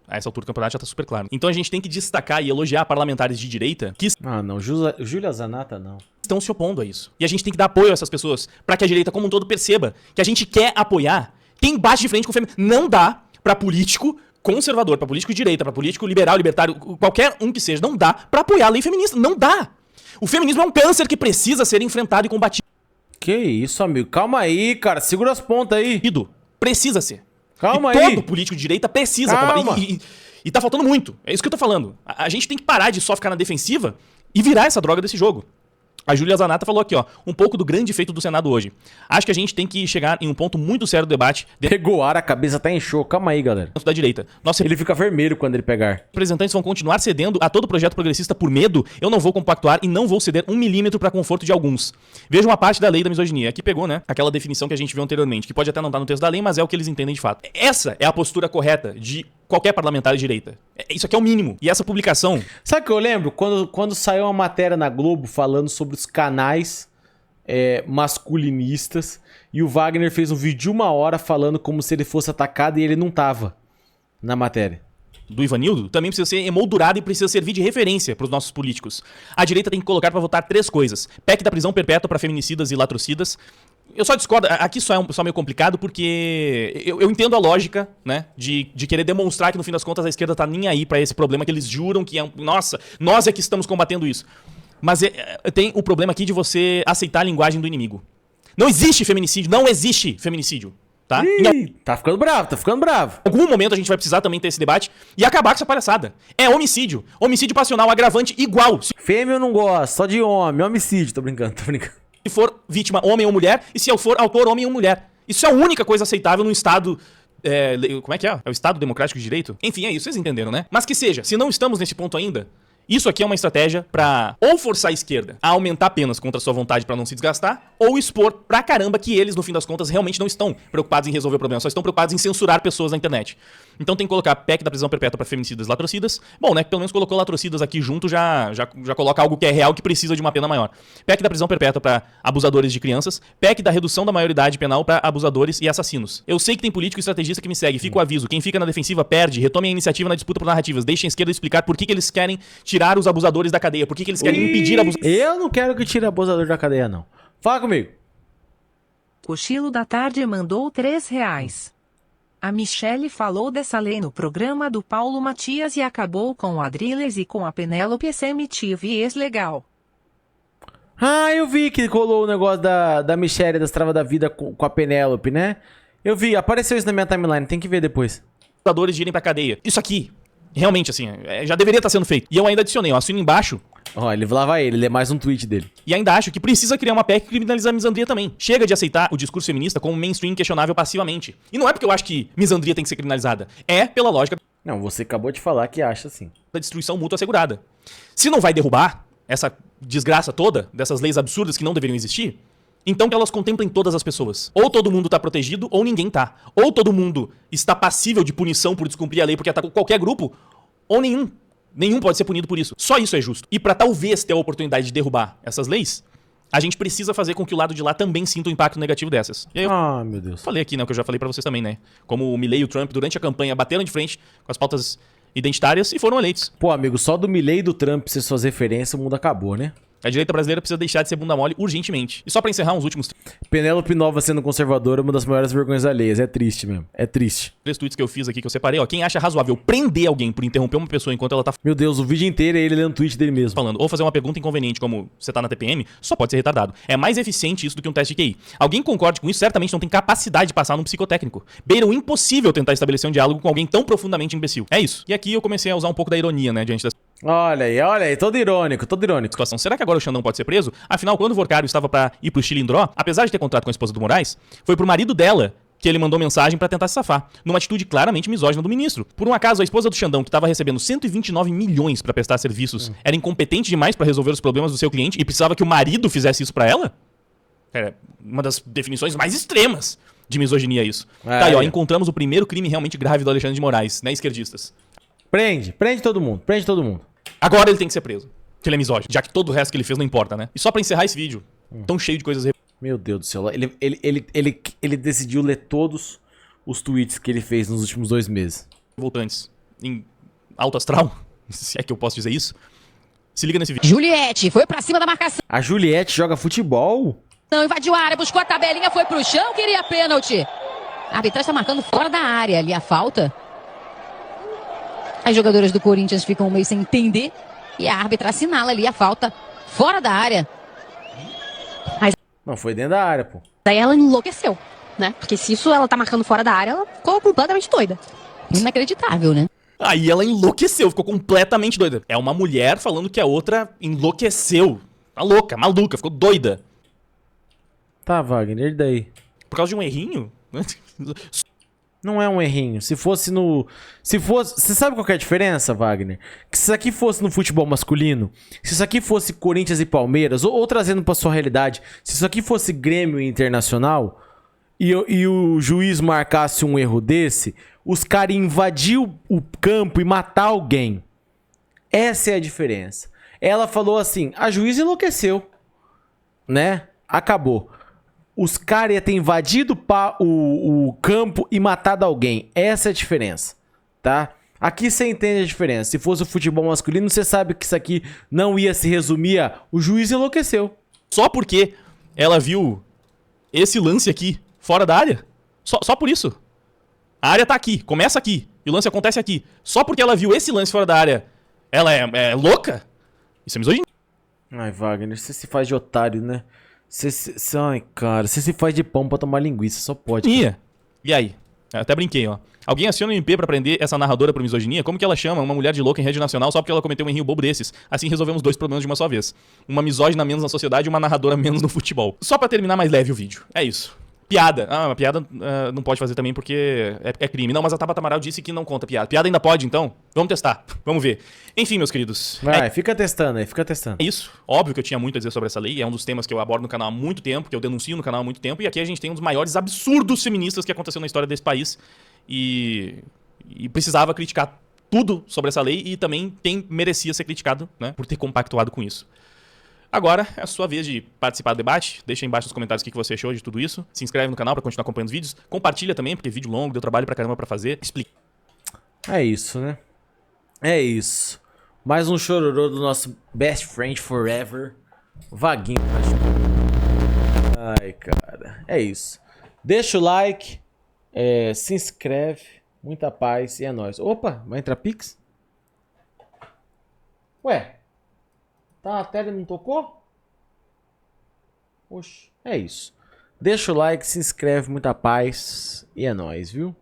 a essa altura do campeonato já tá super claro. Então a gente tem que destacar e elogiar parlamentares de direita que... Ah, não. Júlia Zanata, não. Estão se opondo a isso. E a gente tem que dar apoio a essas pessoas, pra que a direita como um todo perceba que a gente quer apoiar quem bate de frente com o feminismo. Não dá pra político conservador, pra político de direita, pra político liberal, libertário, qualquer um que seja, não dá pra apoiar a lei feminista. Não dá. O feminismo é um câncer que precisa ser enfrentado e combatido. Que isso, amigo? Calma aí, cara. Segura as pontas aí. Precisa ser. Calma e aí. Todo político de direita precisa combater. E tá faltando muito. É isso que eu tô falando. A gente tem que parar de só ficar na defensiva e virar essa droga desse jogo. A Júlia Zanata falou aqui, ó, um pouco do grande feito do Senado hoje. Acho que a gente tem que chegar em um ponto muito sério do debate. Pegou ar, a cabeça até inchou. Calma aí, galera. Da direita. Ele fica vermelho quando ele pegar. Representantes vão continuar cedendo a todo projeto progressista por medo. Eu não vou compactuar e não vou ceder 1 milímetro para conforto de alguns. Vejam a parte da lei da misoginia. Aqui pegou, né? Aquela definição que a gente viu anteriormente, que pode até não estar no texto da lei, mas é o que eles entendem de fato. Essa é a postura correta de qualquer parlamentar de direita. Isso aqui é o mínimo. E essa publicação... Sabe o que eu lembro? Quando saiu uma matéria na Globo falando sobre os canais masculinistas e o Wagner fez um vídeo de 1 hora falando como se ele fosse atacado e ele não tava na matéria. Do Ivanildo também precisa ser emoldurado e precisa servir de referência para os nossos políticos. A direita tem que colocar para votar 3 coisas. PEC da prisão perpétua para feminicidas e latrocidas. Eu só discordo, aqui só meio complicado porque eu entendo a lógica, né, de querer demonstrar que no fim das contas a esquerda tá nem aí pra esse problema, que eles juram que é nossa, nós é que estamos combatendo isso. Mas tem o problema aqui de você aceitar a linguagem do inimigo. Não existe feminicídio, não existe feminicídio, tá? Tá ficando bravo, tá ficando bravo. Em algum momento a gente vai precisar também ter esse debate e acabar com essa palhaçada. É homicídio, homicídio passional, agravante igual. Fêmea eu não gosto, só de homem, homicídio, tô brincando. Se for vítima homem ou mulher, e se eu for autor homem ou mulher. Isso é a única coisa aceitável no Estado... como é que é? É o Estado Democrático de Direito? Enfim, é isso, vocês entenderam, né? Mas que seja, se não estamos nesse ponto ainda, isso aqui é uma estratégia pra ou forçar a esquerda a aumentar penas contra a sua vontade pra não se desgastar, ou expor pra caramba que eles, no fim das contas, realmente não estão preocupados em resolver o problema, só estão preocupados em censurar pessoas na internet. Então tem que colocar PEC da prisão perpétua pra feminicidas e latrocidas. Bom, né, que pelo menos colocou latrocidas aqui junto, já coloca algo que é real, que precisa de uma pena maior. PEC da prisão perpétua pra abusadores de crianças. PEC da redução da maioridade penal pra abusadores e assassinos. Eu sei que tem político e estrategista que me segue, fica o aviso. Quem fica na defensiva perde, retome a iniciativa na disputa por narrativas. Deixem a esquerda explicar por que eles querem tirar os abusadores da cadeia, por que eles querem impedir abusadores. Eu não quero que tire abusador da cadeia, não. Fala comigo. Cochilo da Tarde mandou R$3. A Michele falou dessa lei no programa do Paulo Matias e acabou com o Adriles e com a Penélope Semitivs legal. Ah, eu vi que colou o negócio da Michelle das Travas da Vida com a Penélope, né? Eu vi, apareceu isso na minha timeline, tem que ver depois. De irem pra cadeia. Isso aqui, realmente, assim, já deveria estar sendo feito. E eu ainda adicionei, ó, assino embaixo. Ó, lá vai ele lê mais um tweet dele. E ainda acho que precisa criar uma PEC que criminaliza a misandria também. Chega de aceitar o discurso feminista como mainstream questionável passivamente. E não é porque eu acho que misandria tem que ser criminalizada. É pela lógica... Não, você acabou de falar que acha assim. Da destruição mútua assegurada. Se não vai derrubar essa desgraça toda, dessas leis absurdas que não deveriam existir, então que elas contemplem todas as pessoas. Ou todo mundo tá protegido, ou ninguém tá. Ou todo mundo está passível de punição por descumprir a lei porque atacou qualquer grupo, ou nenhum. Nenhum pode ser punido por isso. Só isso é justo. E pra talvez ter a oportunidade de derrubar essas leis, a gente precisa fazer com que o lado de lá também sinta o impacto negativo dessas. E aí meu Deus. Falei aqui, né, o que eu já falei pra vocês também, né? Como o Milley e o Trump, durante a campanha, bateram de frente com as pautas identitárias e foram eleitos. Pô, amigo, só do Milley e do Trump ser suas referências, o mundo acabou, né? A direita brasileira precisa deixar de ser bunda mole urgentemente. E só pra encerrar uns últimos... Penélope Nova sendo conservadora é uma das maiores vergonhas alheias. É triste mesmo. É triste. 3 tweets que eu fiz aqui que eu separei, ó. Quem acha razoável prender alguém por interromper uma pessoa enquanto ela tá... Meu Deus, o vídeo inteiro é ele lendo o tweet dele mesmo. Falando. Ou fazer uma pergunta inconveniente como você tá na TPM, só pode ser retardado. É mais eficiente isso do que um teste de QI. Alguém concorde com isso, certamente não tem capacidade de passar num psicotécnico. Beira o impossível tentar estabelecer um diálogo com alguém tão profundamente imbecil. É isso. E aqui eu comecei a usar um pouco da ironia, né, diante das... Olha aí, todo irônico, todo irônico. Situação. Será que agora o Xandão pode ser preso? Afinal, quando o Vorcário estava pra ir pro Chilindró, apesar de ter contrato com a esposa do Moraes, foi pro marido dela que ele mandou mensagem pra tentar se safar, numa atitude claramente misógina do ministro. Por um acaso, a esposa do Xandão, que estava recebendo 129 milhões pra prestar serviços, era incompetente demais pra resolver os problemas do seu cliente e precisava que o marido fizesse isso pra ela? É uma das definições mais extremas de misoginia isso. Tá aí, ó, encontramos o primeiro crime realmente grave do Alexandre de Moraes, né, esquerdistas? Prende todo mundo, Agora ele tem que ser preso, que ele é misógino, já que todo o resto que ele fez não importa, né? E só pra encerrar esse vídeo, tão cheio de coisas... Meu Deus do céu, ele decidiu ler todos os tweets que ele fez nos últimos 2 meses. Voltantes em alto astral, se é que eu posso dizer isso, se liga nesse vídeo. Juliette foi pra cima da marcação. A Juliette joga futebol? Não, invadiu a área, buscou a tabelinha, foi pro chão, queria pênalti. A arbitragem tá marcando fora da área ali a falta. As jogadoras do Corinthians ficam meio sem entender e a árbitra assinala ali a falta fora da área. Mas... Não, foi dentro da área, pô. Daí ela enlouqueceu, né? Porque se isso ela tá marcando fora da área, ela ficou completamente doida. Inacreditável, né? Aí ela enlouqueceu, ficou completamente doida. É uma mulher falando que a outra enlouqueceu. Tá louca, maluca, ficou doida. Tá, Wagner, e daí? Por causa de um errinho? Não é um errinho. Se fosse no... Você sabe qual que é a diferença, Wagner? Que se isso aqui fosse no futebol masculino, se isso aqui fosse Corinthians e Palmeiras, ou trazendo pra sua realidade, se isso aqui fosse Grêmio e Internacional, e o juiz marcasse um erro desse, os caras invadiam o campo e matar alguém. Essa é a diferença. Ela falou assim, a juíza enlouqueceu, né? Acabou. Os caras iam ter invadido o campo e matado alguém. Essa é a diferença, tá? Aqui você entende a diferença. Se fosse o futebol masculino, você sabe que isso aqui não ia se resumir a o juiz enlouqueceu. Só porque ela viu esse lance aqui, fora da área? Só por isso. A área tá aqui, começa aqui, e o lance acontece aqui. Só porque ela viu esse lance fora da área, ela é louca? Isso é misoginia. Ai, Wagner, você se faz de otário, né? Ai, cara, você se faz de pão pra tomar linguiça, só pode. E aí? Eu até brinquei, ó. Alguém aciona o MP pra prender essa narradora por misoginia? Como que ela chama uma mulher de louca em rede nacional só porque ela cometeu um errinho bobo desses? Assim resolvemos 2 problemas de uma só vez. Uma misógina menos na sociedade e uma narradora menos no futebol. Só pra terminar mais leve o vídeo. É isso. Piada. Uma piada não pode fazer também porque é crime. Não, mas a Tabata Amaral disse que não conta piada. Piada ainda pode, então? Vamos testar. Vamos ver. Enfim, meus queridos. Vai, fica testando aí, fica testando. É isso. Óbvio que eu tinha muito a dizer sobre essa lei. É um dos temas que eu abordo no canal há muito tempo, que eu denuncio no canal há muito tempo. E aqui a gente tem um dos maiores absurdos feministas que aconteceu na história desse país. E precisava criticar tudo sobre essa lei e também quem merecia ser criticado, né, por ter compactuado com isso. Agora é a sua vez de participar do debate. Deixa aí embaixo nos comentários o que você achou de tudo isso. Se inscreve no canal pra continuar acompanhando os vídeos. Compartilha também, porque vídeo longo, deu trabalho pra caramba pra fazer. Explica. É isso, né? É isso. Mais um chororô do nosso best friend forever, Vaguinho. Ai, cara. É isso. Deixa o like. Se inscreve. Muita paz e é nóis. Opa, vai entrar Pix? Ué. Tá na tela e não tocou? Oxe, é isso. Deixa o like, se inscreve, muita paz e é nóis, viu?